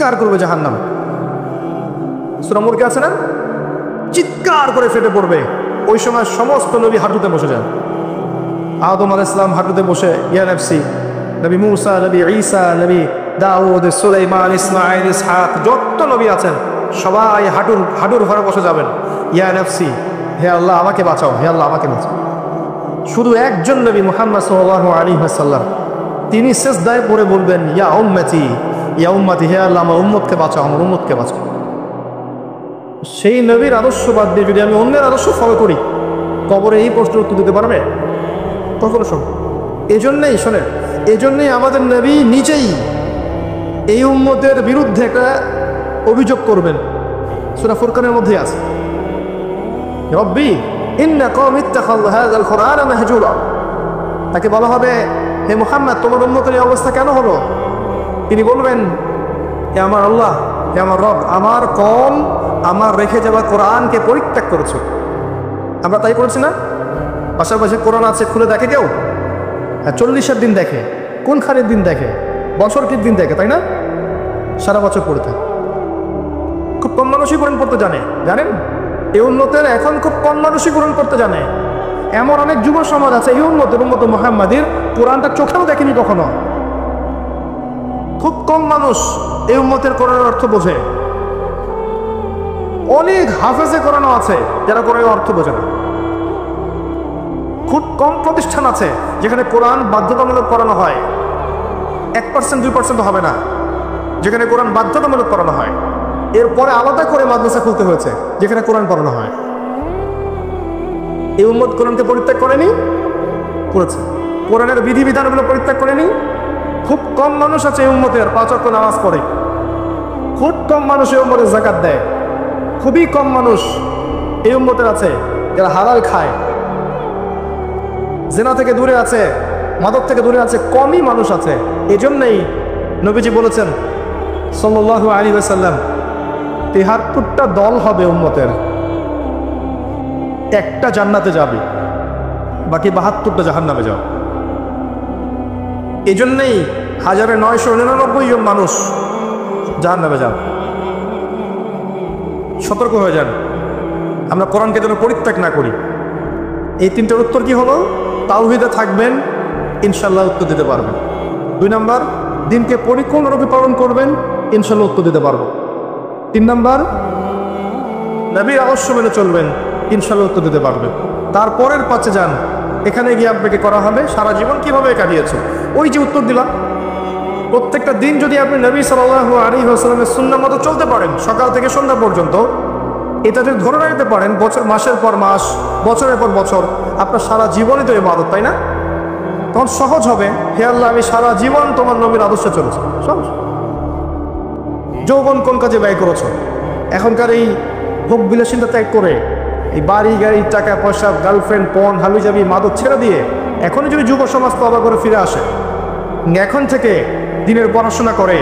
চিৎকার করবে জাহান্নাম। সূরা মুলকে আছে না, চিৎকার করে ফেটে পড়বে। ওই সময় সমস্ত নবী হাঁটুতে বসে যান। আদম আলাইহিস সালাম হাঁটুতে বসে ইয়া নাফসি, নবী মূসা, নবী ঈসা, নবী দাউদ, সুলাইমান, ইসমাঈল, ইসহাক, যত নবী আছেন সবাই হাঁটুর ঘরে বসে যাবেন। ইয়া নাফসি, হে আল্লাহ আমাকে বাঁচাও, হে আল্লাহ আমাকে বাঁচাও। শুধু একজন নবী মুহাম্মদ সাল্লাল্লাহু আলাইহি ওয়াসাল্লাম, তিনি সিজদায় পড়ে বলবেন ইয়া উম্মতি, ইয়া উম্মতি, হে আল্লাহ আমার উম্মতকে বাঁচাও, আমার উম্মতকে বাঁচাও। সেই নবীর আদর্শ বাদ দিয়ে যদি আমি অন্যের আদর্শ ফলো করি, কবরে এই প্রশ্নের উত্তর দিতে পারবে কখনো? এজন্যই আমাদের নবী নিজেই এই উম্মতের বিরুদ্ধে একটা অভিযোগ করবেন। সূরা ফুরকানের মধ্যে আছে, রব্বি ইন্না কওমি ইত্তাখাযু হাযাল কুরআনা মাহজুরা। তাকে বলা হবে, হে মুহাম্মদ তোমার উম্মতের এই অবস্থা কেন হলো? তিনি বলবেন, হে আমার আল্লাহ, হে আমার রব, আমার কওম আমার রেখে যাওয়া কোরআনকে পরিত্যাগ করেছে। আমরা তাই করেছি না? পাশাপাশি কোরআন আছে, খুলে দেখে কেউ? 40-এর দিন দেখে, কোন খানের দিন দেখে, বছর কি দিন দেখে, তাই না? সারা বছর পড়তে খুব কম মানুষই কোরআন পড়তে জানেন? এই উন্নতের এখন খুব কম মানুষই কোরআন পড়তে জানে। এমন অনেক যুব সমাজ আছে এই উম্মত মুহাম্মাদির কোরআনটা চোখেও দেখেনি কখনো। খুব কম মানুষ এই উম্মতের কোরআনের অর্থ বোঝে। অনেক হাফেজে কোরআনও আছে যারা কোরআনের অর্থ বোঝে না। খুব কম প্রতিষ্ঠান আছে যেখানে কোরআন বাধ্যতামূলক করানো হয়, 1% 2% হবে না, যেখানে কোরআন বাধ্যতামূলক করানো হয়। এরপরে আলাদা করে মাদ্রাসা খুলতে হয়েছে যেখানে কোরআন পড়ানো হয়। এই উম্মত কোরআনকে পরিত্যাগ করেছে, কোরআনের বিধিবিধানগুলো পরিত্যাগ করেনি। খুব কম মানুষ আছে এই উম্মতের 5 ওয়াক্ত নামাজ পড়ে, খুব কম মানুষ এই উম্মতের যাকাত দেয়, খুবই কম মানুষ এই উম্মতের আছে যারা হালাল খায়, জিনা থেকে দূরে আছে, মাদক থেকে দূরে আছে, কমই মানুষ আছে। এজন্যই নবীজি বলেছেন সাল্লাল্লাহু আলাইহি ওয়াসাল্লাম, 73টা দল হবে উম্মতের, একটা জান্নাতে যাবে, বাকি 72টা জাহান্নামে যাবে। এজন্যই 1999 জন মানুষ জাহান্নামে যাবে। সতর্ক হয়ে যান, আমরা কোরআনকে যেন পরিত্যাগ না করি। এই 3টার উত্তর কি হলো? তাওহীদে থাকবেন, ইনশাল্লাহ উত্তর দিতে পারবেন। 2 নাম্বার, দিনকে পরিপূর্ণরূপে পালন করবেন, ইনশাল্লাহ উত্তর দিতে পারবো। 3 নাম্বার, নবীর আদর্শ মেনে চলবেন, ইনশাল্লাহ উত্তর দিতে পারবেন। তারপরের 5-এ যান, এখানে গিয়ে আপনাকে করা হবে সারা জীবন কিভাবে কাটিয়েছে, ওই যে উত্তর দিলাম। প্রত্যেকটা দিন যদি আপনি নবী সাল্লাল্লাহু আলাইহি ওয়াসাল্লামের সুন্নাহ মতো চলতে পারেন, সকাল থেকে সন্ধ্যা পর্যন্ত, এটা যদি ধরে রাখতে পারেন মাসের পর মাস, বছরের পর বছর, আপনার সারা জীবনই তো ইবাদত, তাই না? তখন সহজ হবে, হে আল্লাহ আমি সারা জীবন তোমার নবীর আদর্শে চলেছি। সহজ। যৌবন কোন কাজে ব্যয় করেছ? এখনকার এই ভোগ বিলাসিতা ত্যাগ করে, এই বাড়ি গাড়ি, টাকা পয়সা, গার্লফ্রেন্ড, পণ, হাবিজাবি, মাদক ছেড়ে দিয়ে এখনই যদি যুব সমাজ তওবা করে ফিরে আসে, এখন থেকে দিনের পড়াশোনা করে,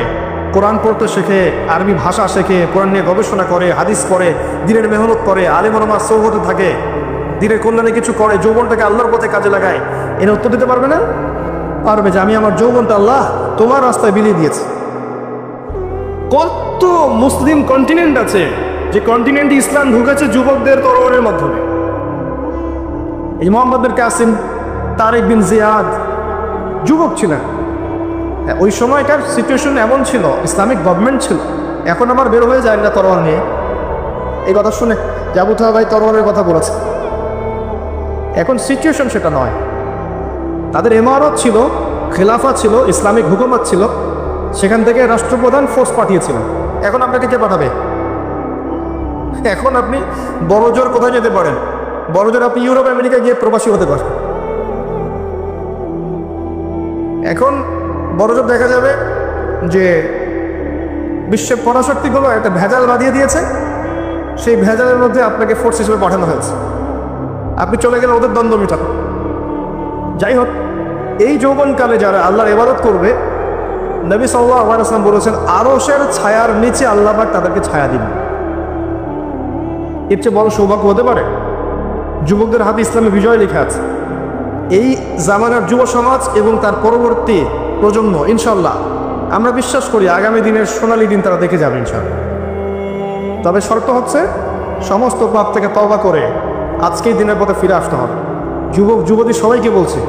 কোরআন পড়তে শেখে, আরবি ভাষা শেখে, কোরআন নিয়ে গবেষণা করে, হাদিস পড়ে, দিনের মেহনত করে, আলেম ওলামার সোহবতে থাকে, দিনের কল্যাণে কিছু করে, যৌবনটাকে আল্লাহর পথে কাজে লাগায়, এর উত্তর দিতে পারবে না? পারবে, যে আমি আমার যৌবনটা আল্লাহ তোমার রাস্তায় বিলিয়ে দিয়েছি। কত মুসলিম কন্টিনেন্ট আছে যে কন্টিনেন্টে ইসলাম ঢুকেছে যুবকদের তরবারের মাধ্যমে। এই মোহাম্মদ বিন কাসিম, তারেক বিন জিয়াদ যুবক ছিলেন। ওই সময়কার সিচুয়েশন এমন ছিল, ইসলামিক গভর্নমেন্ট ছিল। এখন আবার বের হয়ে যায় না তরোয়ার নিয়ে। এই কথা শুনে যে আবু তাহের ভাই তরোয়ারের কথা বলেছে, এখন সিচুয়েশন সেটা নয়। তাদের ইমারত ছিল, খেলাফা ছিল, ইসলামিক হুকুমত ছিল, সেখান থেকে রাষ্ট্রপ্রধান ফোর্স পাঠিয়েছিলেন। এখন আপনাকে কে পাঠাবে? এখন আপনি বড়জোর কোথায় যেতে পারেন? বড়জোর আপনি ইউরোপ আমেরিকা গিয়ে প্রবাসী হতে পারেন। এখন বড়জোর দেখা যাবে যে বিশ্বের পরাশক্তিগুলো একটা ভেজাল বাঁধিয়ে দিয়েছে, সেই ভেজালের মধ্যে আপনাকে ফোর্স হিসেবে পাঠানো হয়েছে, আপনি চলে গেলে ওদের দ্বন্দ্ব মেটানো। যাই হোক, এই যৌবনকালে যারা আল্লাহর ইবাদত করবে, নবী সাল্লাল্লাহু আলাইহি ওয়াসাল্লাম বলেছেন আরশের ছায়ার নিচে আল্লাহ পাক তাদেরকে ছায়া দিবেন। এর চেয়ে বড় সৌভাগ্য হতে পারে? যুবকদের হাতে ইসলামী বিজয় লেখা আছে। এই জামানার যুব সমাজ এবং তার পরবর্তী প্রজন্ম ইনশাল্লাহ আমরা বিশ্বাস করি আগামী দিনের সোনালী দিন তারা দেখে যাবে ইনশাআল্লাহ। তবে শর্ত হচ্ছে সমস্ত পাপ থেকে তওবা করে আজকেই দিনের পথে ফিরে আসতে হবে। যুবক যুবতী সবাইকে বলছি,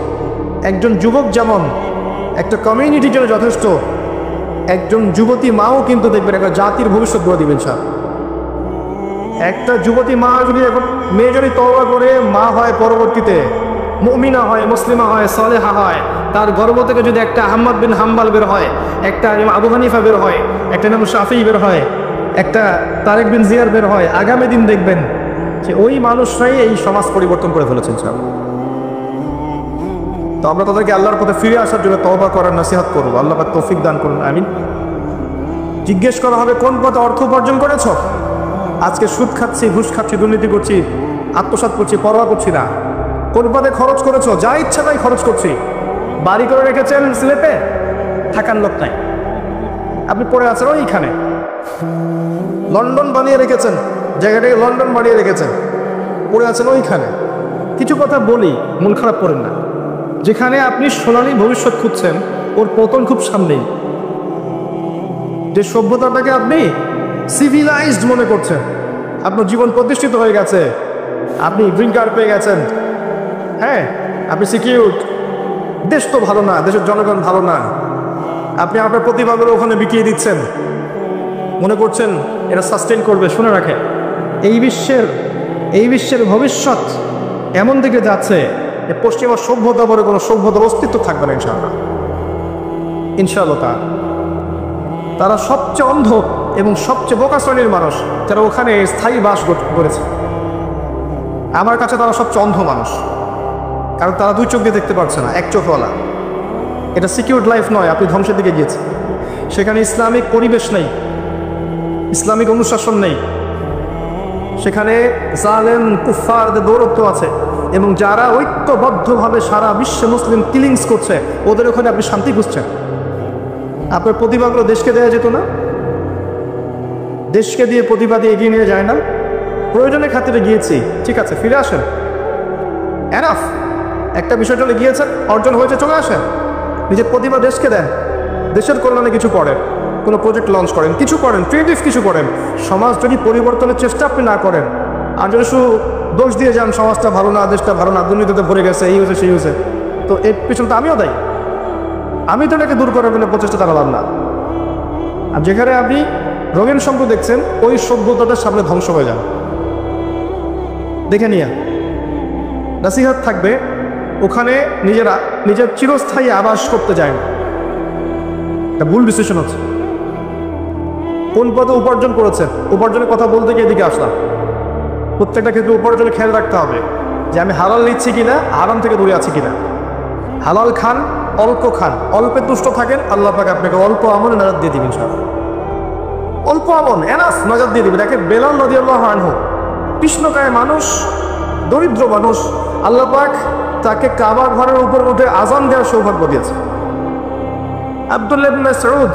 একজন যুবক যেমন একটা কমিউনিটির জন্য যথেষ্ট, একজন যুবতী মাও কিন্তু দেখবেন একটা জাতির ভবিষ্যৎ গড়ে দিবেন স্যার। একটা যুবতী মা যদি এখন মেয়ে যদি তওবা করে মা হয়, পরবর্তীতে মুমিনা হয়, মুসলিমা হয়, সালেহা হয়, তার গর্ভ থেকে যদি একটা আহমদ বিন হাম্বাল বের হয়, একটা ইমাম আবু হানিফা বের হয়, একটা ইমাম শাফি বের হয়, একটা তারেক বিন জিয়ার বের হয়, আগামী দিন দেখবেন যে ওই মানুষরাই এই সমাজ পরিবর্তন করে ফেলেছেন স্যার। তো আমরা তাদেরকে আল্লাহর পথে ফিরে আসার জন্য তওবা করার নসিহত করবো। আল্লাহ পাক তৌফিক দান করুন, আমিন। জিজ্ঞেস করা হবে কোন পথে অর্থ উপার্জন করেছ? আজকে সুদ খাচ্ছি, ঘুষ খাচ্ছি, দুর্নীতি করছি, আত্মসাৎ করছি, পরোয়া করছি না। কোন পথে খরচ করেছো? যা ইচ্ছা তাই খরচ করছি। বাড়ি করে রেখেছেন স্লেপে, থাকার লোক নাই, আপনি পড়ে আছেন ওইখানে। লন্ডন বানিয়ে রেখেছেন, জায়গাটাকে লন্ডন বানিয়ে রেখেছেন, পড়ে আছেন ওইখানে। কিছু কথা বলি, মন খারাপ করেন না। যেখানে আপনি সোনালী ভবিষ্যৎ খুঁজছেন, ওর পতন খুব সামনেই। যে সভ্যতাটাকে আপনি সিভিলাইজড মনে করছেন, আপনার জীবন প্রতিষ্ঠিত হয়ে গেছে, আপনি গ্রিন কার্ড পেয়ে গেছেন, হ্যাঁ আপনি সিকিউরড, দেশ তো ভালো না, দেশের জনগণ ভালো না, আপনি আপনার প্রতিভাগুলো ওখানে বিকিয়ে দিচ্ছেন, মনে করছেন এটা সাস্টেইন করবে। শুনে রাখেন, এই বিশ্বের ভবিষ্যৎ এমন দিকে যাচ্ছে যে পশ্চিমা সভ্যতা বলে কোনো সভ্যতার অস্তিত্ব থাকবে না ইনশাআল্লাহ। ইনশাআল্লাহ তারা সবচেয়ে অন্ধ এবং সবচেয়ে বোকা শ্রেণীর মানুষ যারা ওখানে স্থায়ী বাস করেছে। আমার কাছে তারা সবচেয়ে অন্ধ মানুষ, কারণ তারা দুই চোখ দিয়ে দেখতে পারছে না, এক চোখওয়ালা। এটা সিকিউরড লাইফ নয়, আপনি ধ্বংসের দিকে গিয়েছেন। সেখানে ইসলামিক পরিবেশ নেই, ইসলামিক অনুশাসন নেই, সেখানে জালেম কুফফারদের দৌরত্ব আছে, এবং যারা ঐক্যবদ্ধভাবে সারা বিশ্বে মুসলিম কিলিংস করছে, ওদের ওখানে আপনি শান্তি খুঁজছেন। আপনার প্রতিভাগুলো দেশকে দেওয়া যেত না? দেশকে দিয়ে প্রতিবাদী এগিয়ে নিয়ে যায় না? প্রয়োজনের খাতিরে গিয়েছি, ঠিক আছে, ফিরে আসেন, এনাফ। একটা বিষয়ের জন্য গিয়েছেন, অর্জন হয়েছে, চলে আসেন। নিজের প্রতিভা দেশকে দেন, দেশের কল্যাণে কিছু করেন, কোনো প্রজেক্ট লঞ্চ করেন, কিছু করেন, ক্রিয়েটিভ কিছু করেন। সমাজ যদি পরিবর্তনের চেষ্টা আপনি না করেন, আর যদি শুধু দোষ দিয়ে যান সমাজটা ভালো না, দেশটা ভালো না, দুর্নীতিতে ভরে গেছে, এই হয়েছে সেই হয়েছে, তো এর পিছনে তো আমিও দায়ী। আমি তো এটাকে দূর করার জন্য প্রচেষ্টা চালালাম না। আর যেখানে আপনি রঙিন সম্পদ দেখছেন, ওই সভ্যতাটার সামনে ধ্বংস হয়ে যান। দেখে নিয়ে নাসিহাত থাকবে, ওখানে নিজের চিরস্থায়ী আবাস করতে যায় না। একটা ভুল ডিসিশন হচ্ছে। কোন পথে উপার্জন করেছেন, উপার্জনের কথা বলতে গিয়ে এদিকে আসলাম। প্রত্যেকটা ক্ষেত্রে উপার্জনে খেয়াল রাখতে হবে যে আমি হালাল নিচ্ছি কিনা, হারাম থেকে দূরে আছি কিনা। হালাল খান, অল্প খান, অল্পে তুষ্ট থাকেন, আল্লাহ পাক আপনাকে অল্প আমলে নাজাত দিয়ে দিবেন। সব অল্প আমল এনাফ, নাজাত দিয়ে দিবেন। দেখেন বেলাল রাদিয়াল্লাহু আনহু, কৃষ্ণকায় মানুষ, দরিদ্র মানুষ, আল্লাহ পাক তাকে কাবা ঘরের উপর উঠে আজান দেওয়ার সৌভাগ্য দিয়েছে। আব্দুল্লাহ ইবনে মাসউদ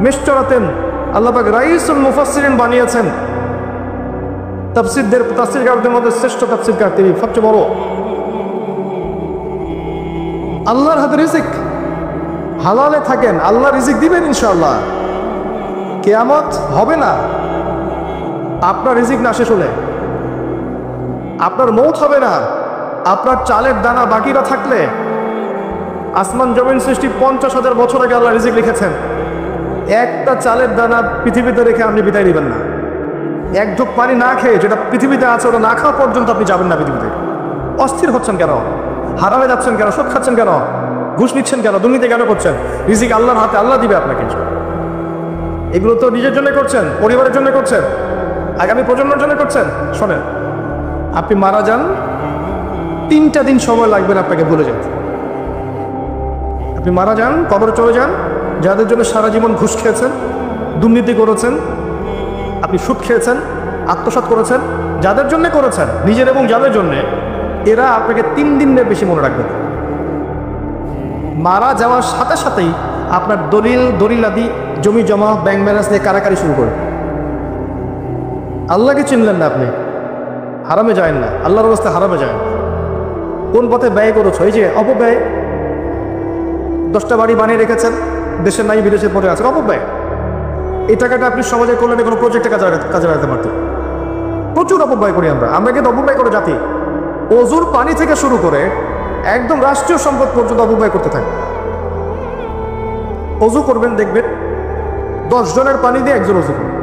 মেষ চড়াতেন, আল্লাহ পাক রাইসুল মুফাসসিরিন বানিয়েছেন। তাফসীরকারদের মধ্যে শ্রেষ্ঠ তাফসীরকার তিনি, সবচেয়ে বড়। আল্লাহর হাতে রিজিক, হালালে থাকেন, আল্লাহ রিজিক দিবেন ইনশাআল্লাহ। কিয়ামত হবে না আপনার রিজিক না শেষ হলে, আপনার মৌত হবে না আপনার চালের দানা বাকিরা থাকলে। আসমান জমিন সৃষ্টি 50,000 বছর আগে আল্লাহ রিজিক লিখেছেন। একটা চালের দানা পৃথিবীতে রেখে আপনি বিদায় দিবেন না। এক ঢোক পানি না খেয়ে, যেটা পৃথিবীতে আছে ওটা না খাওয়া পর্যন্ত আপনি যাবেন না পৃথিবীতে। অস্থির হচ্ছেন কেন? হারামে যাচ্ছেন কেন? সুদ খাচ্ছেন কেন? ঘুষ নিচ্ছেন কেন? দুর্নীতি কেন করছেন? রিজিক আল্লাহর হাতে, আল্লাহ দিবে আপনাকে। এগুলো তো নিজের জন্য করছেন, পরিবারের জন্য করছেন, আগামী প্রজন্মের জন্য করছেন। শোনেন, আপনি মারা যান, 3টা দিন সময় লাগবে না আপনাকে ভুলে যেতে। আপনি মারা যান, কবরে চলে যান, যাদের জন্য সারা জীবন ঘুষ খেয়েছেন, দুর্নীতি করেছেন, আপনি সুদ খেয়েছেন, আত্মসাৎ করেছেন, যাদের জন্য করেছেন, নিজের এবং যাদের জন্যে, এরা আপনাকে 3 দিনের বেশি মনে রাখবে। মারা যাওয়ার সাথে সাথেই আপনার দলিলাদি, জমি জমা, ব্যাংক ব্যালেন্স নিয়ে কারাকারি শুরু করবে। আল্লাহকে চিনলেন না আপনি, হারামে যায় না, আল্লাহর অবস্থায় হারামে যায় না। কোন পথে ব্যয় করেছো? এই যে অপব্যয়। 10টা বাড়ি বানিয়ে রেখেছেন, দেশে নাই, বিদেশে পড়ে আছে, অপব্যয়। এই টাকাটা আপনি সমাজের কল্যাণে কোনো প্রজেক্টে কাজে লাগাতে পারতেন। প্রচুর অপব্যয় করি আমরা কিন্তু অপব্যয় করে জাতি। অজুর পানি থেকে শুরু করে একদম রাষ্ট্রীয় সম্পদ পর্যন্ত অপব্যয় করতে থাকে। অজু করবেন, দেখবেন 10 জনের পানি দিয়ে একজন অজু করবে।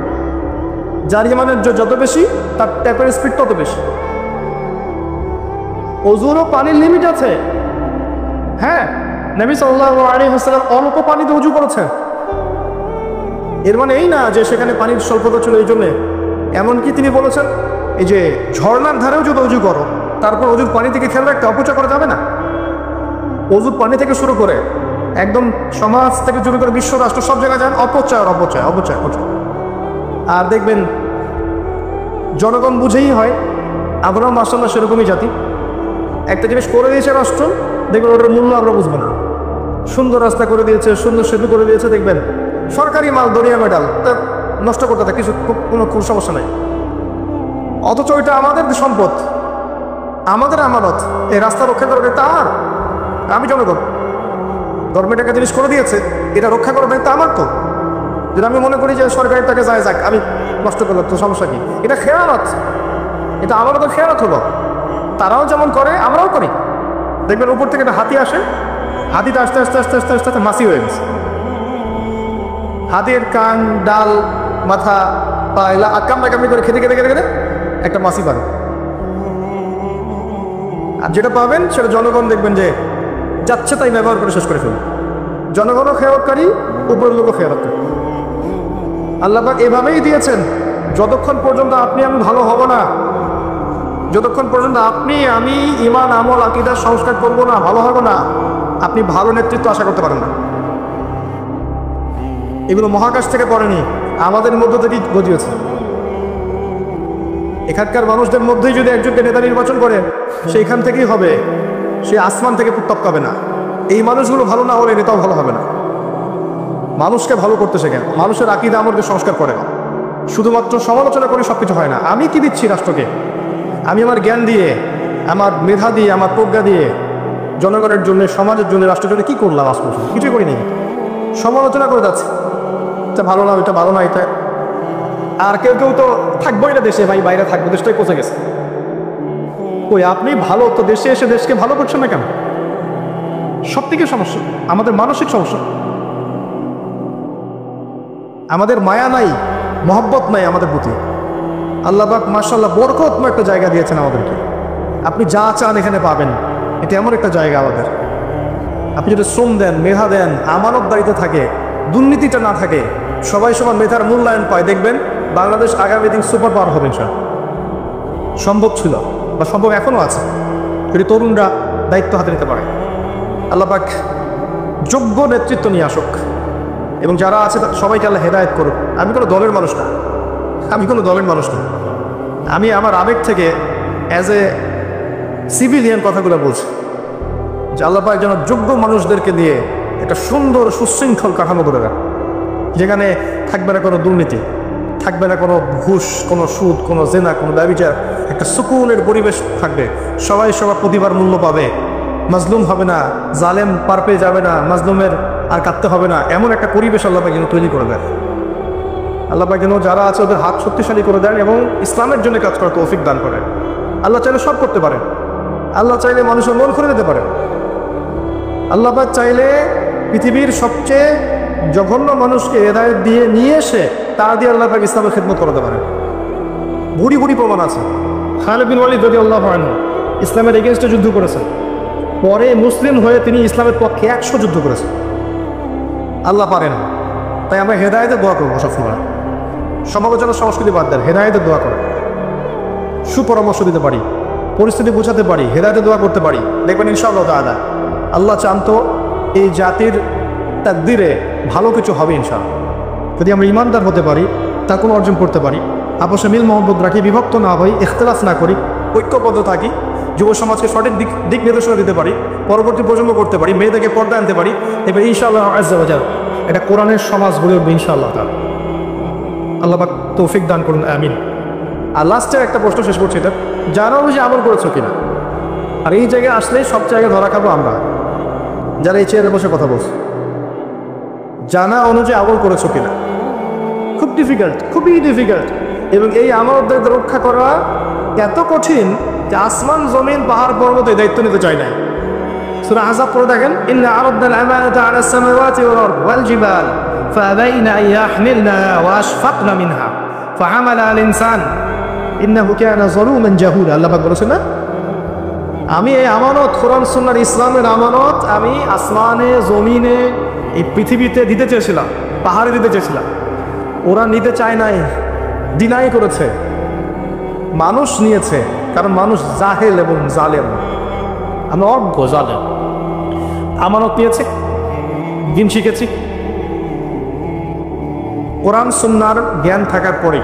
জারিমানের যত বেশি, তার ট্যাপের স্পিড তত বেশি। অজুরও পানির লিমিট আছে। হ্যাঁ, নবী সাল্লাল্লাহু আলাইহি ওয়াসাল্লাম অল্প পানিতে অজু করেছেন। এর মানে এই না যে সেখানে পানির স্বল্পতা ছিল এই জন্যে। এমনকি তিনি বলেছেন, এই যে ঝর্ণার ধারেও যদি অজু করো, তারপর অজুর পানি থেকে খেয়াল রাখতে অপচয় করা যাবে না। অজুর পানি থেকে শুরু করে একদম সমাজ থেকে শুরু করে বিশ্ব রাষ্ট্র সব জায়গায় যান, অপচয় অপচয় অপচয় অপচয়। আর দেখবেন জনগণ বুঝেই হয়, আমরাও মাশাআল্লাহ সেরকমই জাতি। একটা জিনিস করে দিয়েছে রাষ্ট্র, দেখবেন ওটার মূল্য আমরা বুঝবো না। সুন্দর রাস্তা করে দিয়েছে, সুন্দর সেতু করে দিয়েছে, দেখবেন সরকারি মাল, দরিয়া মেডাল, তা নষ্ট করতে থাকে, কোনো সমস্যা নাই। অথচ ওইটা আমাদের সম্পদ, আমাদের আমানত। এই রাস্তা রক্ষা করবে তা আমার, আমি জনগণ। গভর্নমেন্ট একটা জিনিস করে দিয়েছে, এটা রক্ষা করবে তা আমার। তো যদি আমি মনে করি যে সরকারের টাকা যায় যাক, আমি নষ্ট করলাম, তো সমস্যা কি? এটা খেয়ানত, এটা আমারও তো খেয়ানত হলো। তারাও যেমন করে আমরাও করি। দেখবেন উপর থেকে একটা হাতি আসে, হাতিটা আস্তে আস্তে আস্তে আস্তে আস্তে আস্তে মাছি হয়ে গেছে। হাতির কান, ডাল, মাথা, পা এলা আকামড়াকামড়ি করে খেতে খেতে খেতে খেতে একটা মাছি পাবে। আর যেটা পাবেন সেটা জনগণ দেখবেন যে যাচ্ছে তাই ব্যবহার করে শেষ করে ফেলবে। জনগণও খেয়ালকারী, উপরের লোকও খেয়ালকারী। আল্লাহ পাক এভাবেই দিয়েছেন, যতক্ষণ পর্যন্ত আপনি আমি ভালো হব না, যতক্ষণ পর্যন্ত আপনি আমি ঈমান, আমল, আকীদা সংস্কার করব না, ভালো হব না, আপনি ভালো নেতৃত্ব আশা করতে পারেন না। এগুলো মহাকাশ থেকে পড়েনি, আমাদের মধ্য থেকেই গজিয়েছে। এখানকার মানুষদের মধ্যেই যদি একজনকে নেতা নির্বাচন করে, সেইখান থেকেই হবে, সে আসমান থেকে টপকাবে না। এই মানুষগুলো ভালো না হলে নেতাও ভালো হবে না। মানুষকে ভালো করতে শেখেন, মানুষের আকীদা আমলকে সংস্কার করে। শুধুমাত্র সমালোচনা করে সবকিছু হয় না। আমি কি দিচ্ছি রাষ্ট্রকে? আমি আমার জ্ঞান দিয়ে, আমার মেধা দিয়ে, আমার প্রজ্ঞা দিয়ে জনগণের জন্য, সমাজের জন্য, রাষ্ট্রের জন্য কি করলাম? আজ পর্যন্ত কিছুই করিনি। সমালোচনা করে যাচ্ছে, এটা ভালো না, এটা ভালো না, এটা। আর কেউ কেউ তো থাকবোই না দেশে, ভাই বাইরে থাকবো, দেশটাই পচে গেছে। ওই আপনি ভালো তো দেশে এসে দেশকে ভালো করছেন না কেন? সব থেকে সমস্যা আমাদের মানসিক সমস্যা। আমাদের মায়া নাই, মহব্বত নাই আমাদের প্রতি। আল্লাহ পাক মাশাআল্লাহ বরকতময় একটা জায়গা দিয়েছেন আমাদেরকে। আপনি যা চান এখানে পাবেন। এটা এমন একটা জায়গা আমাদের। আপনি যদি শ্রম দেন, মেধা দেন, আমানতদারিতে থাকে, দুর্নীতিটা না থাকে, সবাই সবার মেধার মূল্যায়ন পায়, দেখবেন বাংলাদেশ আগামী দিন সুপার পাওয়ার হবে ইনশাআল্লাহ। সম্ভব ছিল বা সম্ভব এখনও আছে, যদি তরুণরা দায়িত্ব হাতে নিতে পারে। আল্লাহ পাক যোগ্য নেতৃত্ব নিয়ে আসুক, এবং যারা আছে সবাইকে আল্লাহ হেদায়েত করুক। আমি কোনো দলের মানুষ না, আমি আমার আবেগ থেকে অ্যাজ এ সিভিলিয়ান কথাগুলো বলছি যে আল্লাহ পাক যেন যোগ্য মানুষদেরকে দিয়ে একটা সুন্দর সুশৃঙ্খল কাঠামো করে দেন, যেখানে থাকবে না কোনো দুর্নীতি, থাকবে না কোনো ঘুষ, কোনো সুদ, কোনো জেনা, কোনো ব্যভিচার। একটা সুকুনের পরিবেশ থাকবে, সবাই সবার প্রতিভার মূল্য পাবে, মাজলুম হবে না, জালেম পার পেয়ে যাবে না, মাজলুমের আর কাঁদতে হবে না। এমন একটা পরিবেশ আল্লাহ পাক যেন তৈরি করে দেন। আল্লাহ পাক যেন যারা আছে ওদের হাত শক্তিশালী করে দেন এবং ইসলামের জন্য কাজ করার তৌফিক দান করেন। আল্লাহ চাইলে সব করতে পারেন। আল্লাহ চাইলে মানুষের মন খুলে দিতে পারেন। আল্লাহ পাক চাইলে পৃথিবীর সবচেয়ে জঘন্য মানুষকে হেদায়েত দিয়ে নিয়ে এসে তারা দিয়ে আল্লাহ পাক ইসলামের খেদমত করাতে পারেন। বুড়ি বুড়ি প্রমাণ আছে। খালিদ বিন ওয়ালিদ রাদিয়াল্লাহু আনহু ইসলামের এগেইনস্টে যুদ্ধ করেছেন, পরে মুসলিম হয়ে তিনি ইসলামের পক্ষে 100 যুদ্ধ করেছেন। আল্লাহ পারেন, তাই আমরা হেদায়েতের দোয়া করবো সবসময়। সমালোচনা সংস্কৃতি বাদ দেন, হেদায়েতের দোয়া করেন, সুপরামর্শ দিতে পারি, পরিস্থিতি বোঝাতে পারি, হেদায়েতের দোয়া করতে পারি, দেখবেন ইনশাআল্লাহ তাআলা আল্লাহ চান তো এই জাতির তাকদীরে ভালো কিছু হবে ইনশাআল্লাহ। যদি আমরা ইমানদার হতে পারি, তাকুন অর্জন করতে পারি, আপসে মিল মহব্বত রাখি, বিভক্ত না হই, ইখতিলাফ না করি, ঐক্যবদ্ধ থাকি, যুব সমাজকে সঠিক দিক নির্দেশনা দিতে পারি, পরবর্তী প্রজন্ম করতে পারি, মেয়েদেরকে পর্দা আনতে পারি, এবার ইনশাআল্লাহ আজ্জা ওয়া জাল এটা কোরআনের সমাজ গড়ে উঠবে ইনশাআল্লাহ তাআলা। আল্লাহ পাক তৌফিক দান করুন, আমিন। আর লাস্টের একটা প্রশ্ন শেষ করছি, এটা যারা বেশি আমল করেছো কিনা। আর এই জায়গায় আসলে সব জায়গায় ধরা খাবো আমরা, যারা এই চেয়ারে বসে কথা বলছি। জানা অনুযায়ী আমল করেছো কিনা। খুব ডিফিকাল্ট, খুবই ডিফিকাল্ট। এবং এই আমানতদের রক্ষা করা এত কঠিন যে আসমান জমিন পাহাড় পর্বত এই দায়িত্ব নিতে চায় না। সূরা আহজাব পড়ে দেখেন, ইন্না আরাদনাল আমানাতা আলাস সামাওয়াতি ওয়াল আরদ ওয়াল জিবাল ফাআবাইনা আন ইয়াহমিলনাহা ওয়া আশফাকনা মিনহা ফাহামালা আল ইনসান ইন্নাহু কানা যালুমান জাহুলা। আল্লাহ পাক বলেছেন না, আমি এই আমানত, কোরআন সুন্নাহর ইসলামের আমানত আমি আসমানে জমিনে এই পৃথিবীতে দিতে চেয়েছিলাম, পাহাড়ে দিতে চেয়েছিলাম। ওরা নিতে চায় নাই, ডিনাই করেছে। মানুষ নিয়েছে, কারণ মানুষ জাহেল এবং জালেম। আমরা অজ্ঞ, জালেম। আমানত নিয়েছে, দিন শিখেছি। কোরআন সুন্নাহর জ্ঞান থাকার পরে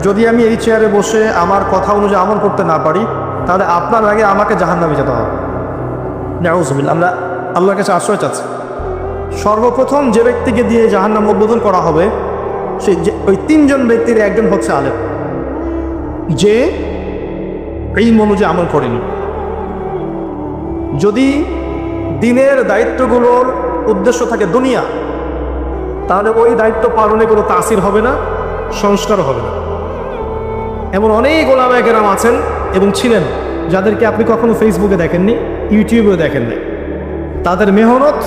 যদি আমি এই চেয়ারে বসে আমার কথা অনুযায়ী আমল করতে না পারি, তাহলে আপনার আগে আমাকে জাহান্নামে যেতে হবে। নাউযুবিল্লাহ। আমরা আল্লাহর কাছে আশ্রয় চাচ্ছি। সর্বপ্রথম যে ব্যক্তিকে দিয়ে জাহান্নাম উদ্বোধন করা হবে, সেই ওই তিনজন ব্যক্তির একজন হচ্ছে আলেম, যে ইলম অনুযায়ী আমল করেনি। যদি দিনের দায়িত্বগুলোর উদ্দেশ্য থাকে দুনিয়া, তাহলে ওই দায়িত্ব পালনে কোনো তাসির হবে না, সংস্কারও হবে না। এমন অনেক ওলামায়ে কেরাম আছেন এবং ছিলেন যাদেরকে আপনি কখনো ফেসবুকে দেখেননি, ইউটিউবেও দেখেননি। তাদের মেহনত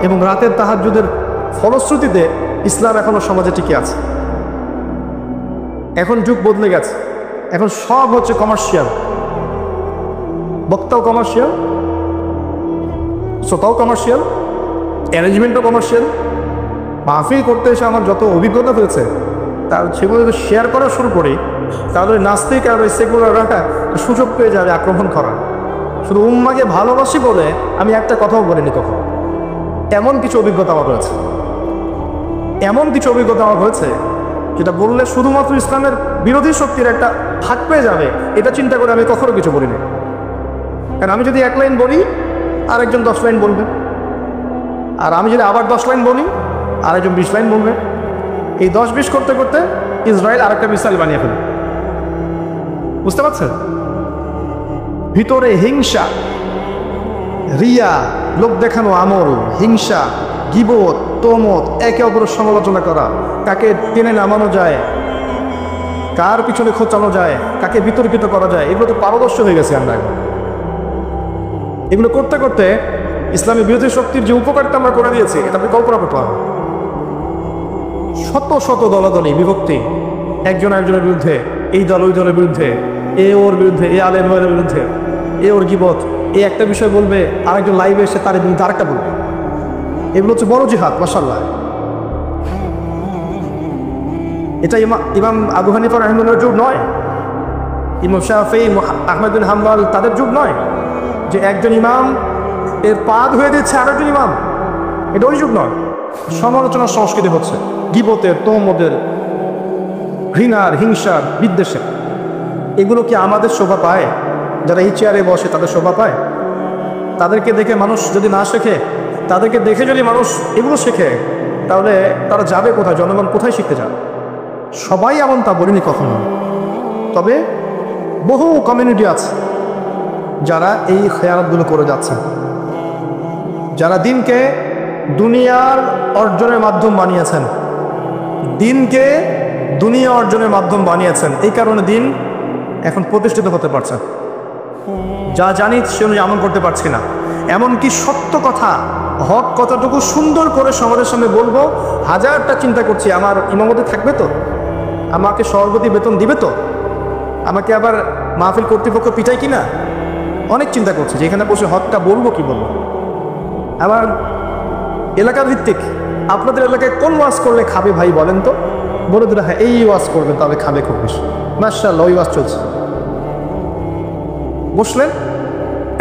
এবং রাতের তাহাজ্জুদের ফলশ্রুতিতে ইসলাম এখনো সমাজে টিকে আছে। এখন যুগ বদলে গেছে, এখন সব হচ্ছে কমার্শিয়াল। বক্তাও কমার্শিয়াল, শ্রোতাও কমার্শিয়াল, অ্যারেঞ্জমেন্টও কমার্শিয়াল। মাহফিল করতে এসে আমার যত অভিজ্ঞতা হয়েছে তার সেগুলো যদি শেয়ার করা শুরু করি, তাহলে নাস্তিক আর ওই সেকুলার রাখা সুযোগ পেয়ে যাবে আক্রমণ করার। শুধু উম্মাকে ভালোবাসি বলে আমি একটা কথাও বলিনি কখনো। এমন কিছু অভিজ্ঞতা আমার হয়েছে, এমন কিছু অভিজ্ঞতা আমার হয়েছে যেটা বললে শুধুমাত্র ইসলামের বিরোধী শক্তির একটা ভাগ পেয়ে যাবে, এটা চিন্তা করে আমি কখনো কিছু বলিনি। কারণ আমি যদি 1 লাইন বলি, আরেকজন 10 লাইন বলবে, আর আমি যদি আবার 10 লাইন বলি, আরেকজন 20 লাইন বলবে। এই 10-20 করতে করতে ইসরায়েল আরেকটা মিসাইল বানিয়ে ফেলবে। বুঝতে পারছেন? ভিতরে হিংসা, রিয়া, লোক দেখানো আমল, হিংসা, গীবত, তমত, একে অপরের সমালোচনা করা, কাকে টেনে নামানো যায়, কার পিছনে খোঁচানো যায়, কাকে বিতর্কিত করা যায়, এগুলো তো পারদর্শী হয়ে গেছে আমরা। এগুলো করতে করতে ইসলামী বিরোধী শক্তির যে উপকারটা আমরা করে দিয়েছি, এটা আপনি কল্পনা করতে পারবেন। শত শত দলাদলি, বিভক্তি, একজন একজনের বিরুদ্ধে, এই দল ওই দলের বিরুদ্ধে, এ ওর বিরুদ্ধে, এ আলেম ওর বিরুদ্ধে, এ ওর গীবত, এই একটা বিষয় বলবে, আরেকজন লাইভে এসে তার বিরুদ্ধে আরেকটা বলবে। এগুলো হচ্ছে বড় জিহাদ, মাশাআল্লাহ। এটা ইমাম আবু হানিফা রাহিমাহুল্লাহর যুগ নয়, ইমাম শাফিঈ, আহমদ বিন হাম্বল তাদের যুগ নয় যে একজন ইমাম এর পা ধুয়ে দিচ্ছে আরেকজন ইমাম। এটা ওই যুগ নয়। সমালোচনার সংস্কৃতি হচ্ছে, গীবতের, তহমতের, ঘৃণার, হিংসার, বিদ্বেষের। এগুলো কি আমাদের শোভা পায়? যারা এই চেয়ারে বসে তাদের শোভা পায়? তাদেরকে দেখে মানুষ যদি না শেখে, তাদেরকে দেখে যদি মানুষ এগুলো শেখে, তাহলে তারা যাবে কোথায়? জনগণ কোথায় শিখতে যাবে? সবাই এমন তা বলিনি কখনো। তবে বহু কমিউনিটি আছে যারা এই খেয়ালগুলো করে যাচ্ছে, যারা দিনকে দুনিয়ার অর্জনের মাধ্যম বানিয়েছেন, দিনকে দুনিয়া অর্জনের মাধ্যম বানিয়েছেন। এই কারণে দিন এখন প্রতিষ্ঠিত হতে পারছে। যা জানি সে অনুযায়ী আমল করতে পারছি না। এমনকি সত্য কথা, হক কতটুকু সুন্দর করে সমাজের সামনে বলবো, হাজারটা চিন্তা করছি। আমার ইমামতি থাকবে তো? আমাকে সভাপতি বেতন দিবে তো? আমাকে আবার মাহফিল কর্তৃপক্ষ পিটাই কিনা? অনেক চিন্তা করছি যে এখানে বসে হকটা বলবো কি বলবো। আমার এলাকা ভিত্তিক, আপনাদের এলাকায় কোন ওয়াজ করলে খাবে ভাই বলেন তো? বলে দিলে হ্যাঁ এই ওয়াজ করবেন, তবে খাবে খুব বেশি। মাশাআল্লাহ, ওই ওয়াজ চলছে। বসলেন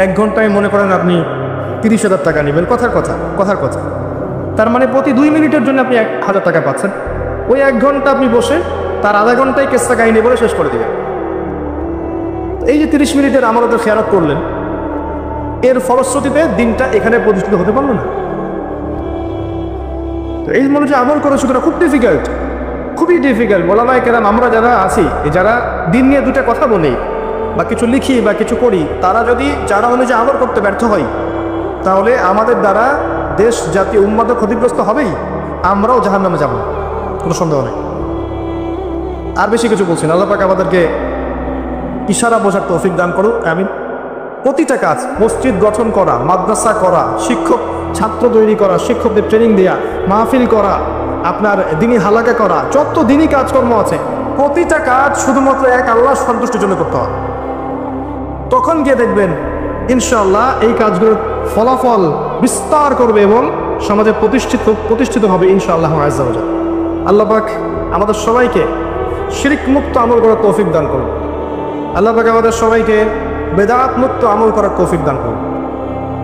1 ঘন্টায় মনে করেন আপনি 30,000 টাকা নেবেন। কথার কথা। তার মানে প্রতি 2 মিনিটের জন্য আপনি 1,000 টাকা পাচ্ছেন। ওই 1 ঘন্টা আপনি বসে তার আধা ঘন্টায় কেসটা কাহিনী বলে শেষ করে দেবেন। এই যে 30 মিনিটের আমাদের খেয়ালত করলেন, এর ফলশ্রুতিতে দিনটা এখানে প্রতিষ্ঠিত হতে পারলো না। তো এই মনে হচ্ছে আমল করা সেটা খুব ডিফিকাল্ট, খুবই ডিফিকাল্ট। ওলামায়ে কেরাম আমরা যারা আছি, যারা দিন নিয়ে দুটা কথা বলি বা কিছু লিখি বা কিছু করি, তারা যদি যারা অনুযায়ী আমল করতে ব্যর্থ হয়, তাহলে আমাদের দ্বারা দেশ জাতি উম্মাদ ক্ষতিগ্রস্ত হবেই, আমরাও জাহান্নামে যাব, কোনো সন্দেহ নেই। আর বেশি কিছু বলছি না, আল্লাহ পাক আমাদেরকে ইশারা বোঝার তৌফিক দান করুক, আমিন। প্রতিটা কাজ, মসজিদ গঠন করা, মাদ্রাসা করা, শিক্ষক ছাত্র তৈরি করা, শিক্ষকদের ট্রেনিং দেওয়া, মাহফিল করা, আপনার দিনী হালাকা করা, যত দিনই কাজকর্ম আছে প্রতিটা কাজ শুধুমাত্র এক আল্লাহর সন্তুষ্টির জন্য করতে হবে। তখন গিয়ে দেখবেন ইনশাআল্লাহ এই কাজগুলোর ফলাফল বিস্তার করবে এবং সমাজে প্রতিষ্ঠিত হবে ইনশাআল্লাহ আযজা ওয়া জাল্লা। আল্লাহ পাক আমাদের সবাইকে শিরক মুক্ত আমল করার তৌফিক দান করুন। আল্লাহ পাক আমাদের সবাইকে বেদাত মুক্ত আমল করার তৌফিক দান করুন।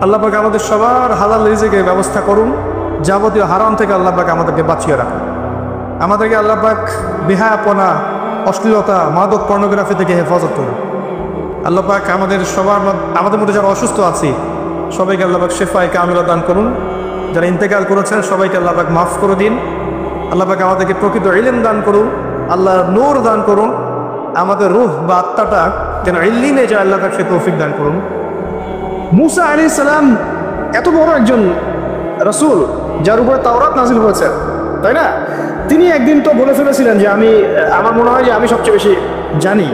আল্লাহ পাক আমাদের সবার হালাল রিজিকের ব্যবস্থা করুন, যাবতীয় হারাম থেকে আল্লাহ পাক আমাদেরকে বাঁচিয়ে রাখুন। আমাদেরকে আল্লাহ পাক বেহায়াপনা, অশ্লীলতা, মাদক, পর্নোগ্রাফি থেকে হেফাজত করুন। আল্লাহ পাক আমাদের মধ্যে যারা অসুস্থ আছি সবাইকে আল্লাহ পাক শিফায়ে কামিলা দান করুন। যারা ইন্তেকাল করেছেন সবাইকে আল্লাহ পাক মাফ করে দিন। আল্লাহ পাক আমাদেরকে প্রকৃত ইলম দান করুন, আল্লাহর নূর দান করুন। আমাদের রূহ বা আত্মাটা যেন ইল্লিনে যায়, আল্লাহ পাক সে তৌফিক দান করুন। মুসা আলাইহিস সালাম এত বড় একজন রাসূল যার উপরে তাওরাত নাযিল হয়েছে, তাই না? তিনি একদিন তো বলে ফেলেছিলেন যে আমার মনে হয় যে আমি সবচেয়ে বেশি জানি।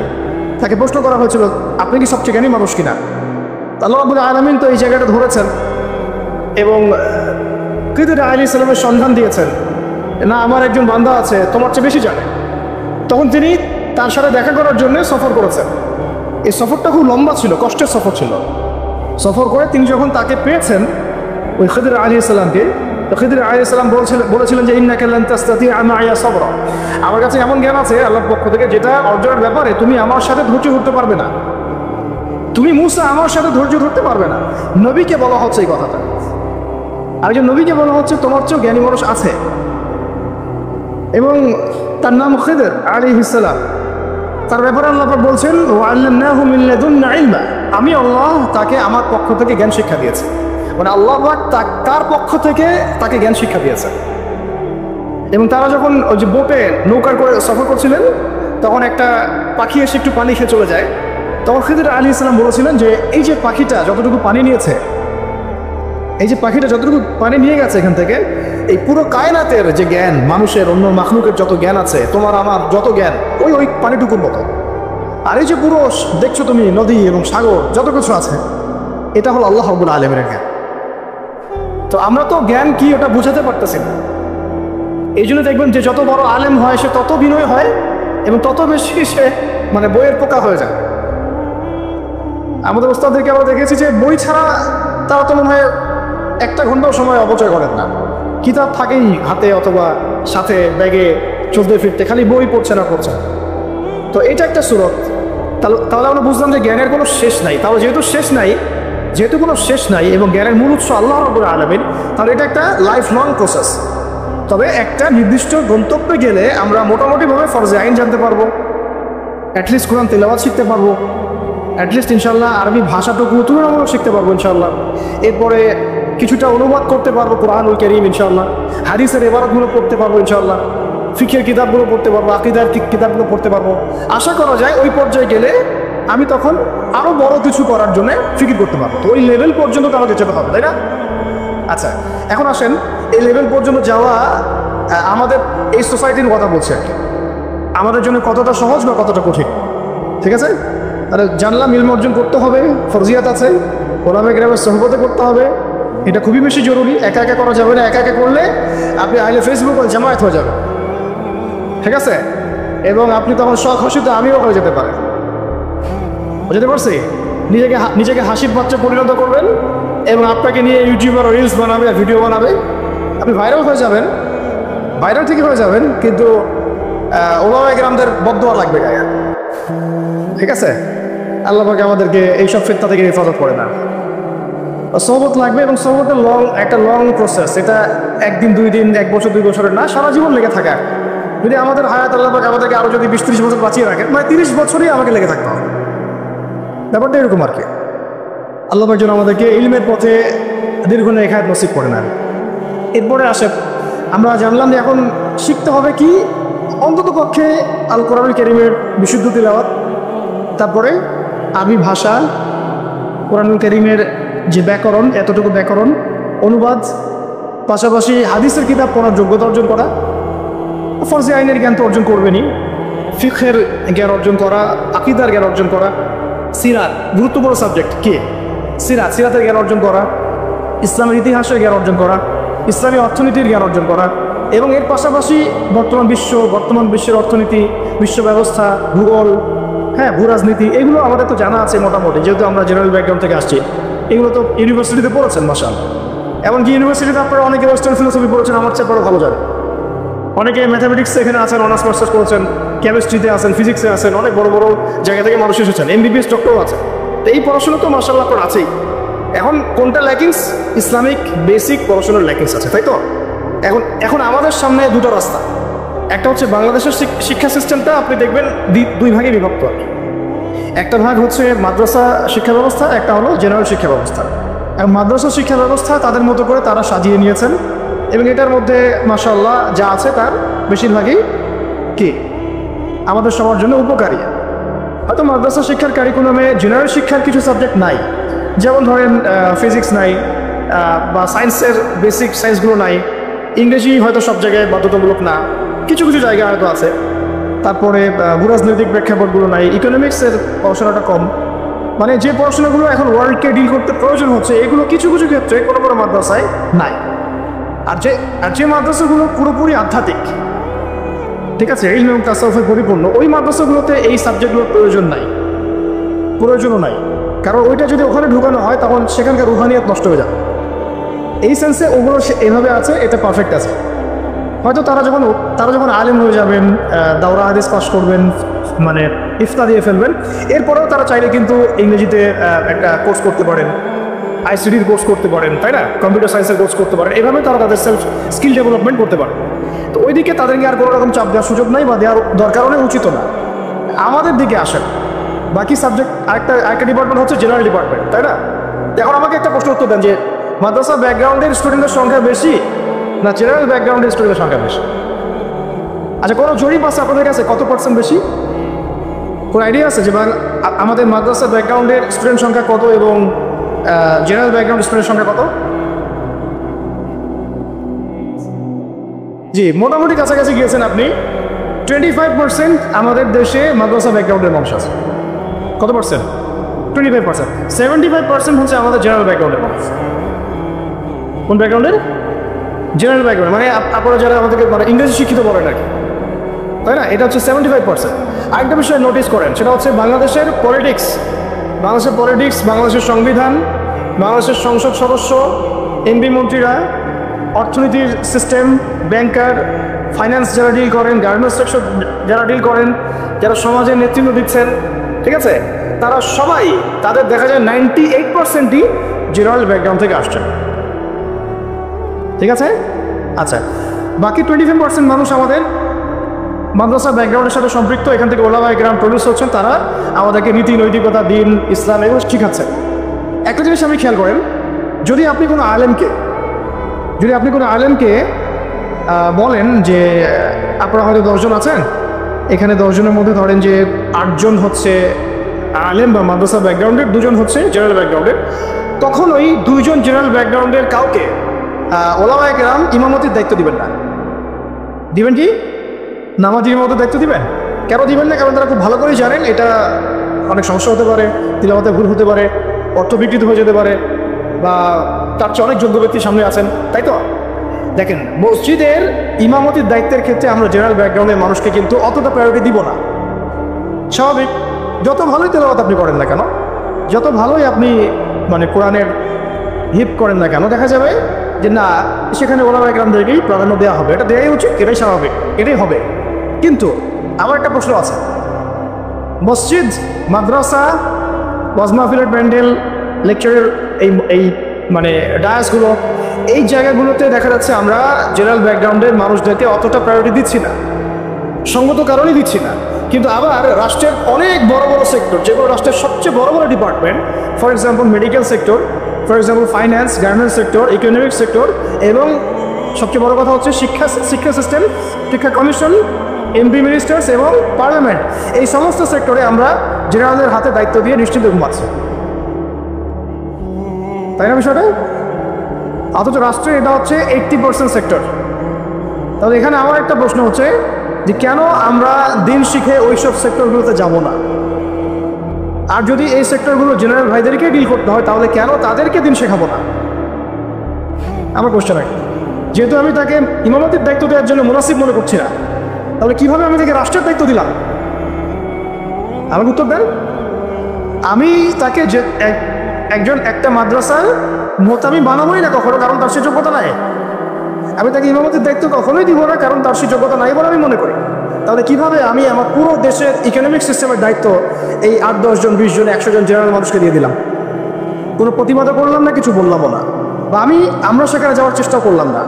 তাকে প্রশ্ন করা হয়েছিল, আপনি কি সবচেয়ে জ্ঞানী মানুষ কিনা? আল্লাহ রাব্বুল আলামিন তো এই জায়গাটা ধরেছেন এবং খিদর আলাইহিস সালামের সন্ধান দিয়েছেন, না আমার একজন বান্দা আছে তোমার চেয়ে বেশি জানে। তখন তিনি তার সাথে দেখা করার জন্য সফর করেছেন। এই সফরটা খুব লম্বা ছিল, কষ্টের সফর ছিল। সফর করে তিনি যখন তাকে পেয়েছেন ওই খিদর আলাইহিস সালামকে, তো খিদর আলাইহিস সালাম বলেছিলেন যে ইন্নাকা লান তাসতাতিআ মা'ইয়া সাবরা, আমার কাছে এমন জ্ঞান আছে আল্লাহর পক্ষ থেকে যেটা অর্জনের ব্যাপারে তুমি আমার সাথে ধৈর্য ধরতে পারবে না। তুমি মুসা আমার সাথে ধৈর্য ধরতে পারবে না। নবীকে বলা হচ্ছে এই কথাটা, আর একজন নবীকে বলা হচ্ছে তোমার চেয়েও জ্ঞানী মানুষ আছে, এবং তার নাম খিদর আলাইহিস সালাম। তার ব্যাপারে আল্লাহ পাক বলছেন ওয়া আল্লামনাহু মিন লাদুন্না ইলমা, আমি আল্লাহ তাকে আমার পক্ষ থেকে জ্ঞান শিক্ষা দিয়েছি। মানে আল্লাহ পাক তার পক্ষ থেকে তাকে জ্ঞান শিক্ষা দিয়েছে। এবং তারা যখন ওই যে বোটে নৌকার করে সফর করছিলেন তখন একটা পাখি এসে একটু পানি খেয়ে চলে যায়। তখন খিদর আলাইহিস সালাম বলেছিলেন যে এই যে পাখিটা যতটুকু পানি নিয়েছে, এই যে পাখিটা যতটুকু পানি নিয়ে গেছে এখান থেকে, এই পুরো কায়নাতের যে জ্ঞান, মানুষের অন্য মাখলুকের যত জ্ঞান আছে, তোমার আমার যত জ্ঞান ওই পানিটুকুর মতো। আর এই যে পুরো দেখছো তুমি নদী এবং সাগর যত কিছু আছে, এটা হলো আল্লাহ রাব্বুল আলামিনের জ্ঞান। তো আমরা তো জ্ঞান কি ওটা বুঝাতে পারতেছি না। এই জন্য দেখবেন যে যত বড় আলেম হয় সে তত বিনয় হয় এবং তত বেশি সে মানে বইয়ের পোকা হয়ে যায়। আমাদের ওস্তাদদেরকে আমরা দেখেছি যে বই ছাড়া তারা তো মনে হয় একটা ঘন্টাও সময় অপচয় করেন না। কিতাব থাকেই হাতে অথবা সাথে ব্যাগে চলতে ফিরতে, খালি বই পড়ছে না পড়ছে। তো এটা একটা সুরত। তাহলে আমরা বুঝলাম যে জ্ঞানের কোনো শেষ নাই। তাহলে যেহেতু কোনো শেষ নাই এবং জ্ঞানের মূল উৎস আল্লাহ রাব্বুল আলামিন, তাহলে এটা একটা লাইফ লং প্রসেস। তবে একটা নির্দিষ্ট গন্তব্যে গেলে আমরা মোটামুটিভাবে ফরজে আইন জানতে পারবো, অ্যাটলিস্ট কোরআন তেলাওয়াত শিখতে পারবো, অ্যাটলিস্ট ইনশাল্লাহ আরবি ভাষাটুকু তুলনামূলক শিখতে পারবো ইনশাল্লাহ। এরপরে কিছুটা অনুবাদ করতে পারবো কোরআনুল কারীম ইনশাল্লাহ, হাদিসের ইবারতগুলো পড়তে পারবো ইনশাল্লাহ, ফিকহের কিতাবগুলো পড়তে পারবো, আকীদার কিতাবগুলো পড়তে পারবো। আশা করা যায় ওই পর্যায়ে গেলে আমি তখন আরও বড় কিছু করার জন্য ফিকির করতে পারবো। তো ওই লেভেল পর্যন্ত তো আমাদের যেতে হবে, তাই না? আচ্ছা, এখন আসেন এই লেভেল পর্যন্ত যাওয়া আমাদের এই সোসাইটির কথা বলছে আর কি, আমাদের জন্য কতটা সহজ বা কতটা কঠিন। ঠিক আছে, তাহলে জানলাম ইলম অর্জন করতে হবে, ফরজিয়াত আছে, ওলামা কেরামের সোহবতে করতে হবে, এটা খুবই বেশি জরুরি। একা একা করা যাবে না, একা একা করলে আপনি আইলে ফেসবুক আর জামায়াত হয়ে যাবে, ঠিক আছে? এবং আপনি তখন স্বঘোষিত আমিও হয়ে যেতে পারেন, বুঝতে পারছি? নিজেকে হাসির বাচ্চা পরিণত করবেন এবং আপনাকে নিয়ে ইউটিউবার রিলস বানাবে আর ভিডিও বানাবে, আপনি ভাইরাল হয়ে যাবেন, ভাইরাল ঠিকই হয়ে যাবেন, কিন্তু ওলামা কেরামদের বদদোয়া লাগবে গায়ে, ঠিক আছে? আল্লাহ পাক আমাদেরকে এইসব ফিতনা থেকে হেফাজত করে না। সোহবত লাগবে এবং সোহবতের একটা লং প্রসেস। এটা একদিন, 2 দিন, 1 বছর, 2 বছরের না, সারা জীবন লেগে থাকে। যদি আমাদের হায়াত আল্লাহ পাক আমাদেরকে আরও যদি 20-30 বছর বাঁচিয়ে রাখেন, মানে 30 বছরই আমাকে লেগে থাকতে হবে, ব্যাপারটা এরকম আর কি। আল্লাহ পাক যেন আমাদেরকে ইলমের পথে দীর্ঘ নেখায়াত নসিব করে নেন। এরপরে আসে আমরা জানলাম যে এখন শিখতে হবে কি, অন্তত পক্ষে আল কোরআনুল কারীমের বিশুদ্ধ তিলাওয়াত, তারপরে আরবি ভাষা, কোরআনুল কারীমের যে ব্যাকরণ, এতটুকু ব্যাকরণ, অনুবাদ, পাশাপাশি হাদিসের কিতাব পড়ার যোগ্যতা অর্জন করা, ফরজে আইনের জ্ঞান তো অর্জন করবেনই, ফিকহের জ্ঞান অর্জন করা, আকীদার জ্ঞান অর্জন করা, সিরাত গুরুত্বপূর্ণ সাবজেক্ট কি সিরাতের জ্ঞান অর্জন করা, ইসলামের ইতিহাসের জ্ঞান অর্জন করা, ইসলামী অর্থনীতির জ্ঞান অর্জন করা, এবং এর পাশাপাশি বর্তমান বিশ্বের অর্থনীতি, বিশ্ব ব্যবস্থা, ভূগোল, হ্যাঁ ভূরাজনীতি, এগুলো আমাদের তো জানা আছে মোটামুটি, যেহেতু আমরা জেনারেল ব্যাকগ্রাউন্ড থেকে আসছি। এগুলো তো ইউনিভার্সিটিতে পড়েছেন মাশাআল্লাহ। এমনকি ইউনিভার্সিটিতে আপনারা অনেকে ওয়েস্টার্ন ফিলোসফি পড়েছেন, আমার চেয়ে বড় ভালো জানেন। অনেকে ম্যাথামেটিক্সে এখানে আছেন, অনার্স মাস্টার্স করেছেন, কেমিস্ট্রিতে আছেন, ফিজিক্সে আছেন, অনেক বড় বড় জায়গা থেকে মানুষ এসেছেন, MBBS ডক্টরও আছে। তো এই পড়াশোনা তো মাশাআল্লাহ আপনার আছেই। এখন কোনটা ল্যাকিংস? ইসলামিক বেসিক পড়াশোনার ল্যাকিংস আছে, তাই তো? এখন আমাদের সামনে দুটো রাস্তা। একটা হচ্ছে বাংলাদেশের শিক্ষা সিস্টেমটা আপনি দেখবেন দুই ভাগে বিভক্ত। একটা ভাগ হচ্ছে মাদ্রাসা শিক্ষা ব্যবস্থা, একটা হলো জেনারেল শিক্ষা ব্যবস্থা। এবং মাদ্রাসা শিক্ষা ব্যবস্থা তাদের মতো করে তারা সাজিয়ে নিয়েছেন, এবং এটার মধ্যে মাশাআল্লাহ যা আছে তার বেশিরভাগই কি আমাদের সবার জন্য উপকারী। হয়তো মাদ্রাসা শিক্ষার কারিকুলামে জেনারেল শিক্ষার কিছু সাবজেক্ট নাই, যেমন ধরেন ফিজিক্স নাই, বা সায়েন্সের বেসিক সায়েন্সগুলো নাই, ইংরেজি হয়তো সব জায়গায় বাধ্যতামূলক না, কিছু কিছু জায়গায় হয়তো আছে। তারপরে ভূরাজনৈতিক প্রেক্ষাপটগুলো নাই, ইকোনমিক্সের পড়াশোনাটা কম। মানে যে পড়াশোনাগুলো এখন ওয়ার্ল্ডকে ডিল করতে প্রয়োজন হচ্ছে, এগুলো কিছু কিছু ক্ষেত্রে কোনো কোনো মাদ্রাসায় নাই। আর যে মাদ্রাসাগুলো পুরোপুরি আধ্যাত্মিক, ঠিক আছে, ইলম এবং তাসাউফে পরিপূর্ণ, ওই মাদ্রাসাগুলোতে এই সাবজেক্টগুলোর প্রয়োজনও নাই। কারণ ওইটা যদি ওখানে ঢুকানো হয় তখন সেখানকার রুহানিয়াত নষ্ট হয়ে যাবে। এই সেন্সে ওগুলো এভাবে আছে, এটা পারফেক্ট আছে। হয়তো তারা যখন আলেম হয়ে যাবেন, দাওরা হাদিস পাস করবেন, মানে ইফতা দিয়ে ফেলবেন, এরপরেও তারা চাইলে কিন্তু ইংরেজিতে একটা কোর্স করতে পারেন, ICTর কোর্স করতে পারেন, তাই না, কম্পিউটার সায়েন্সের কোর্স করতে পারেন। এভাবে তারা তাদের সেলফ স্কিল ডেভেলপমেন্ট করতে পারে। তো ওইদিকে তাদেরকে আর কোনো রকম চাপ দেওয়ার সুযোগ নাই, বা দেওয়ার দরকারও নেই, উচিত না। আমাদের দিকে আসেন, বাকি সাবজেক্ট আরেকটা ডিপার্টমেন্ট হচ্ছে জেনারেল ডিপার্টমেন্ট, তাই না? এখন আমাকে একটা প্রশ্ন উত্তর দেন যে মাদ্রাসা ব্যাকগ্রাউন্ডের স্টুডেন্টের সংখ্যা বেশি না জেনারেল ব্যাকগ্রাউন্ডের স্টুডেন্টের সংখ্যা বেশি? আচ্ছা, কোনো জরিপ আছে আপনাদের কাছে কত পার্সেন্ট বেশি? কোনো আইডিয়া আছে যে আমাদের মাদ্রাসা ব্যাকগ্রাউন্ডের স্টুডেন্ট সংখ্যা কত এবং জেনারেল ব্যাকগ্রাউন্ড স্টুডেন্টের সংখ্যা কত? জি, মোটামুটি কাছাকাছি গিয়েছেন আপনি। 25% আমাদের দেশে মাদ্রাসা ব্যাকগ্রাউন্ডের মানুষ আছে। কত পার্সেন্ট? 25%। 75% হচ্ছে আমাদের জেনারেল ব্যাকগ্রাউন্ডের মানুষ। কোন ব্যাকগ্রাউন্ডের? জেনারেল ব্যাকগ্রাউন্ড, মানে আপনারা যারা আমাদেরকে মানে ইংরেজি শিক্ষিত বলেন আর কি, তাই না? এটা হচ্ছে 75%। আরেকটা বিষয় নোটিস করেন, সেটা হচ্ছে বাংলাদেশের পলিটিক্স, বাংলাদেশের সংবিধান, বাংলাদেশের সংসদ সদস্য, MP মন্ত্রীরা, অর্থনীতির সিস্টেম, ব্যাংকার, ফাইন্যান্স যারা ডিল করেন, গার্মেন্টস সেক্টর যারা ডিল করেন, যারা সমাজের নেতৃত্ব দিচ্ছেন, ঠিক আছে, তারা সবাই তাদের দেখা যায় 98%ই জেনারেল ব্যাকগ্রাউন্ড থেকে আসছেন, ঠিক আছে? আচ্ছা, বাকি 25% মানুষ আমাদের মাদ্রাসা ব্যাকগ্রাউন্ডের সাথে সম্পৃক্ত। এখান থেকে ওলামায়ে কেরাম প্রডিউস হচ্ছেন, তারা আমাদেরকে নীতি নৈতিকতা, দিন, ইসলাম এগুলো শিখাচ্ছেন। একটা জিনিস আপনি খেয়াল করেন, যদি আপনি কোনো আলেমকে বলেন যে আপনারা হয়তো 10 জন আছেন, এখানে 10 জনের মধ্যে ধরেন যে 8 জন হচ্ছে আলেম বা মাদ্রাসা ব্যাকগ্রাউন্ডের, 2 জন হচ্ছে জেনারেল ব্যাকগ্রাউন্ডের, তখন ওই 2 জন জেনারেল ব্যাকগ্রাউন্ডের কাউকে ওলামায়ে কেরাম ইমামতির দায়িত্ব দিবেন না। দিবেন কি? নামাজি ইমামতের দায়িত্ব দিবেন? কেন দিবেন না? কারণ তারা খুব ভালো করেই জানেন এটা অনেক সমস্যা হতে পারে, তিলাওয়াতে ভুল হতে পারে, অর্থ বিকৃত হয়ে যেতে পারে, বা তার চেয়ে অনেক যোগ্য ব্যক্তির সামনে আছেন, তাই তো? দেখেন, মসজিদের ইমামতির দায়িত্বের ক্ষেত্রে আমরা জেনারেল ব্যাকগ্রাউন্ডের মানুষকে কিন্তু অতটা প্রায়োরিটি দিব না। স্বাভাবিক, যত ভালোই তেলাওয়াত আপনি করেন না কেন, যত ভালোই আপনি মানে কোরআনের হিপ করেন না কেন, দেখা যাবে যে না, সেখানে ওলামায়ে কেরামদেরকেই প্রাধান্য দেওয়া হবে। এটা দেওয়াই উচিত, এটাই স্বাভাবিক, এটাই হবে। কিন্তু আমার একটা প্রশ্ন আছে, মসজিদ, মাদ্রাসা, ওয়াজ মাহফিলের প্যান্ডেল, লেকচারের এই মানে ডায়াসগুলো, এই জায়গাগুলোতে দেখা যাচ্ছে আমরা জেনারেল ব্যাকগ্রাউন্ডের মানুষদেরকে অতটা প্রায়োরিটি দিচ্ছি না, সঙ্গত কারণেই দিচ্ছি না। কিন্তু আবার রাষ্ট্রের অনেক বড় বড় সেক্টর, যেগুলো রাষ্ট্রের সবচেয়ে বড় বড় department, for example medical sector, for example finance, garments sector, economic sector, এবং সবচেয়ে বড় কথা হচ্ছে শিক্ষা সিস্টেম, শিক্ষা কমিশন, MP মিনিস্টার্স এবং পার্লামেন্ট, এই সমস্ত সেক্টরে আমরা জেনারেলের হাতে দায়িত্ব দিয়ে নিশ্চিন্তে ঘুমাচ্ছি, তাই না বিষয়টা? অথচ রাষ্ট্রে এটা হচ্ছে 80% সেক্টর। তাহলে এখানে আমার একটা প্রশ্ন হচ্ছে যে কেন আমরা দিন শিখে ওইসব সেক্টরগুলোতে যাব না? আর যদি এই সেক্টরগুলো জেনারেল ভাইদেরকে ডিল করতে হয় তাহলে কেন তাদেরকে দিন শেখাবো না? আমার কোশ্চেন আছে, যেহেতু আমি তাকে ইমামতির দায়িত্ব দেওয়ার জন্য মুনাসিব মনে করছি না, তাহলে কিভাবে আমি তাকে রাষ্ট্রের দায়িত্ব দিলাম? আমাকে উত্তর দেন। আমি তাকে যে একজন একটা মাদ্রাসার মোতামি বানাবোই না কখনো, কারণ তার সে যোগ্যতা নাই। আমি তাকে ইমামতির দায়িত্ব কখনোই দিব না, কারণ তার সে যোগ্যতা নাই বলে আমি মনে করি। তাহলে কিভাবে আমি আমার পুরো দেশের ইকোনমিক সিস্টেমের দায়িত্ব এই 8-10 জন 20 জন 100 জন জেনারেল মানুষকে দিয়ে দিলাম? কোনো প্রতিবাদও করলাম না, কিছু বললামও না, বা আমরা সেখানে যাওয়ার চেষ্টা করলাম না,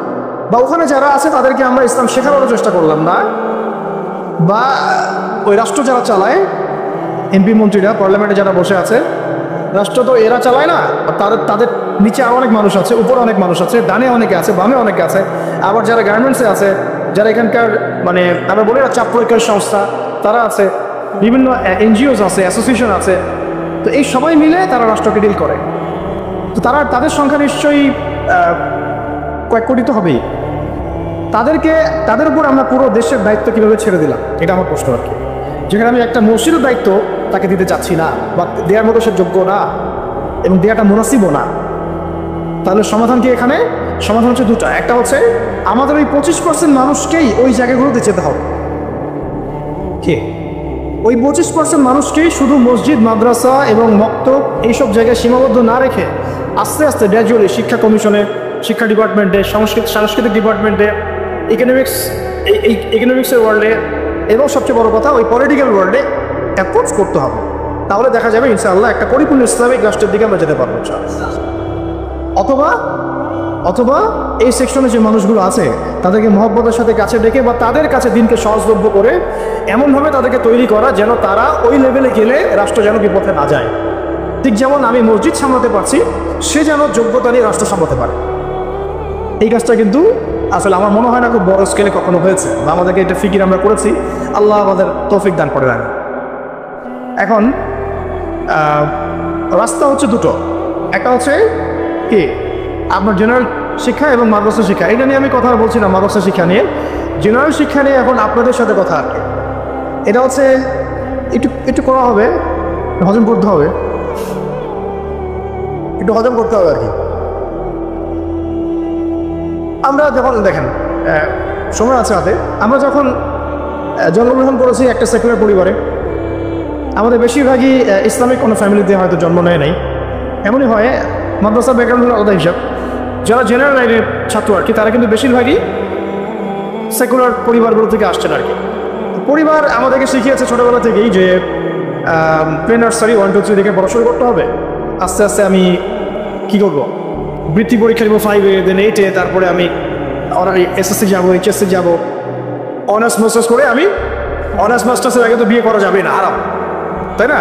বা ওখানে যারা আছে তাদেরকে আমরা ইসলাম শেখানোর চেষ্টা করলাম না, বা ওই রাষ্ট্র যারা চালায় এমপি মন্ত্রীরা পার্লামেন্টে যারা বসে আছে, রাষ্ট্র তো এরা চালায় না, তাদের নিচে আরও অনেক মানুষ আছে, উপরে অনেক মানুষ আছে, ডানে অনেকে আছে, বামে অনেকে আছে, আবার যারা গার্মেন্টসে আছে, যারা এখানকার মানে আমরা বলি না চাপ প্রয়োগের সংস্থা, তারা আছে, বিভিন্ন এনজিওস আছে, অ্যাসোসিয়েশন আছে। তো এই সবাই মিলে তারা রাষ্ট্রকে ডিল করে। তো তাদের সংখ্যা নিশ্চয়ই কয়েক কোটি তো হবেই। তাদের উপর আমরা পুরো দেশের দায়িত্ব কীভাবে ছেড়ে দিলাম, এটা আমার প্রশ্ন আর কি। যেখানে আমি একটা মসজিদের দায়িত্ব তাকে দিতে চাচ্ছি না, বা দেওয়ার মতো সে যোগ্য না, এবং দেওয়াটা মুনাসিবও না। তাহলে সমাধান কি এখানে? সমাধান হচ্ছে দুটা। একটা হচ্ছে আমাদের ওই 25% মানুষকেই ওই জায়গাগুলোতে যেতে হবে। কে ওই 25% মানুষকেই শুধু মসজিদ, মাদ্রাসা এবং মক্তব এইসব জায়গায় সীমাবদ্ধ না রেখে আস্তে আস্তে গ্র্যাজুয়ালি শিক্ষা কমিশনে, শিক্ষা ডিপার্টমেন্টে, সাংস্কৃতিক ডিপার্টমেন্টে, ইকোনমিক্সের ওয়ার্ল্ডে, এবং সবচেয়ে বড় কথা ওই পলিটিক্যাল ওয়ার্ল্ডে অ্যাপ্রোচ করতে হবে। তাহলে দেখা যাবে ইনশাআল্লাহ একটা পরিপূর্ণ ইসলামিক রাষ্ট্রের দিকে আমরা যেতে পারবো। অথবা এই সেকশনে যে মানুষগুলো আছে তাদেরকে মহব্বতের সাথে কাছে ডেকে বা তাদের কাছে দিনকে সহজলভ্য করে এমনভাবে তাদেরকে তৈরি করা যেন তারা ওই লেভেলে গেলে রাষ্ট্র যেন বিপথে না যায়। ঠিক যেমন আমি মসজিদ সামলাতে পারছি, সে যেন যোগ্যতা নিয়ে রাষ্ট্র সামলাতে পারে। এই কাজটা কিন্তু আসলে আমার মনে হয় না খুব বড় স্কেলে কখনো হয়েছে, বা আমাদেরকে এটা ফিকির আমরা করেছি। আল্লাহ আমাদের তৌফিক দান করে রাখেন। এখন রাস্তা হচ্ছে দুটো। একটা হচ্ছে কি আপনার জেনারেল শিক্ষা এবং মাদ্রাসা শিক্ষা। এটা নিয়ে আমি কথা বলছি না, মাদ্রাসা শিক্ষা নিয়ে। জেনারেল শিক্ষা নিয়ে এখন আপনাদের সাথে কথা আর কি। এটা হচ্ছে একটু করা হবে, হজম করতে হবে, একটু হজম করতে হবে আর কি। আমরা যখন দেখেন সময় আছে হাতে, আমরা যখন জন্মগ্রহণ করেছি একটা সেকুলার পরিবারে, আমাদের বেশিরভাগই ইসলামিক কোনো ফ্যামিলিতে হয়তো জন্ম নেয় নাই। এমনই হয়, মাদ্রাসা ব্যাকগ্রাউন্ড আলাদা হিসাব। যারা জেনারেল লাইনের ছাত্র আর কি, তারা কিন্তু বেশিরভাগই সেকুলার পরিবারগুলো থেকে আসছেন আর কি। পরিবার আমাদেরকে শিখিয়েছে ছোটোবেলা থেকেই যে প্লে নার্সারি 1, 2, 3 থেকে পড়াশোনা করতে হবে। আস্তে আস্তে আমি কী করবো, বৃত্তি পরীক্ষা দেবো 5-এ, দেন 8-এ, তারপরে আমি এসএসসি যাবো, এইচএসসি যাবো, অনার্স মাস্টার্স করে আমি অনার্স মাস্টার্সের আগে তো বিয়ে করা যাবে না, হারাম, তাই না?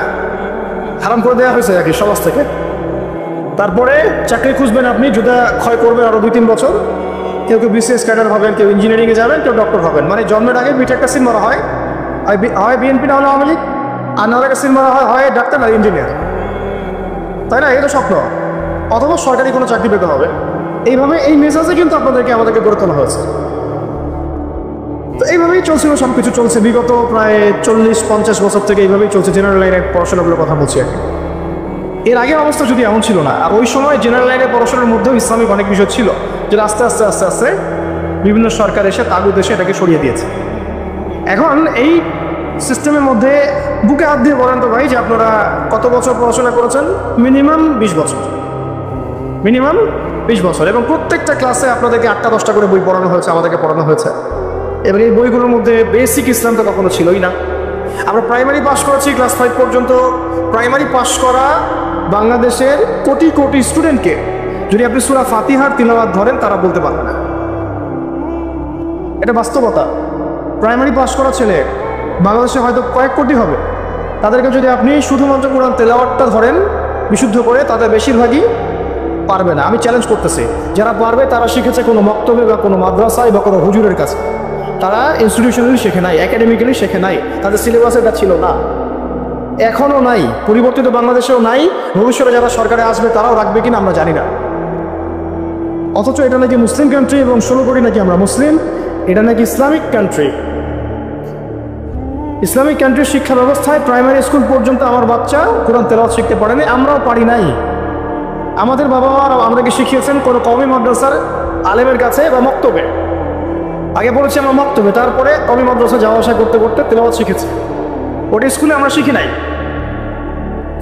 হারাম করে দেওয়া হয়েছে আর কি সমাজ থেকে। তারপরে চাকরি খুঁজবেন আপনি, জুতা ক্ষয় করবেন আরও 2-3 বছর। কেউ বিসিএস ক্যাডার হবেন, কেউ ইঞ্জিনিয়ারিংয়ে যাবেন, কেউ ডক্টর হবেন। মানে জন্মের আগে পিঠে একটা সিন মারা হয় বিএনপি না হলে আওয়ামী লীগ, আর না হলে একটা সিন মারা হয় ডাক্তার না ইঞ্জিনিয়ার, তাই না? এটা স্বপ্ন। অথবা সরকারি কোনো চাকরি পেতে হবে। এইভাবে এই মেজাজে কিন্তু আমাদেরকে গড়ে তোলা হয়েছে। তো এইভাবেই চলছিল, সব কিছু চলছে বিগত প্রায় 40-50 বছর থেকে এইভাবেই চলছে। জেনারেল লাইনের পড়াশোনাগুলোর কথা বলছি আর কি। এর আগের অবস্থা যদি এমন ছিল না। আর ওই সময় জেনারেল লাইনের পড়াশোনার মধ্যেও ইসলামিক অনেক বিষয় ছিল, যেটা আস্তে আস্তে বিভিন্ন সরকার এসে তাগুদ এসে এটাকে সরিয়ে দিয়েছে। এখন এই সিস্টেমের মধ্যে বুকে হাত দিয়ে বলেন তো ভাই যে আপনারা কত বছর পড়াশোনা করেছেন? মিনিমাম 20 বছর, মিনিমাম 20 বছর। এবং প্রত্যেকটা ক্লাসে আপনাদেরকে 8টা-10টা করে বই পড়ানো হয়েছে, আমাদেরকে পড়ানো হয়েছে। এবং এই বইগুলোর মধ্যে বেসিক ইসলাম তো কখনো ছিলই না। আমরা প্রাইমারি পাস করেছি ক্লাস 5 পর্যন্ত। প্রাইমারি পাস করা বাংলাদেশের কোটি কোটি স্টুডেন্টকে যদি আপনি সূরা ফাতিহার তিলাওয়াত ধরেন, তারা বলতে পারবে না। এটা বাস্তবতা। প্রাইমারি পাস করা ছেলে বাংলাদেশে হয়তো কয়েক কোটি হবে, তাদেরকে যদি আপনি শুধুমাত্র কোরআন তেলাওয়াতটা ধরেন বিশুদ্ধ করে, তাদের বেশিরভাগই পারবে না। আমি চ্যালেঞ্জ করতেছি, যারা পারবে তারা শিখেছে কোনো মক্তবে বা কোনো মাদ্রাসায় বা কোনো হুজুরের কাছে। তারা ইনস্টিটিউশনালি শেখে নাই, একাডেমিক্যালি শেখে নাই, তাদের সিলেবাসে এটা ছিল না, এখনও নাই, পরিবর্তিত বাংলাদেশেও নাই। ভবিষ্যতে যারা সরকারে আসবে তারাও রাখবে কিনা আমরা জানি না। অথচ এটা নাকি মুসলিম কান্ট্রি এবং 16 কোটি নাকি আমরা মুসলিম, এটা নাকি ইসলামিক কান্ট্রি। ইসলামিক কান্ট্রির শিক্ষা ব্যবস্থায় প্রাইমারি স্কুল পর্যন্ত আমার বাচ্চা কোরআন তেলাওয়াত শিখতে পারেনি, আমরাও পারি নাই। আমাদের বাবা মারা আমাদেরকে শিখিয়েছেন কোনো কওমি মাদ্রাসার আলেমের কাছে বা মক্তবে। আগে পড়েছি আমরা মক্তবে, তারপরে কওমি মাদ্রাসা যাওয়া আসা করতে করতে তেলাওয়াত শিখেছি। ওটা স্কুলে আমরা শিখি নাই।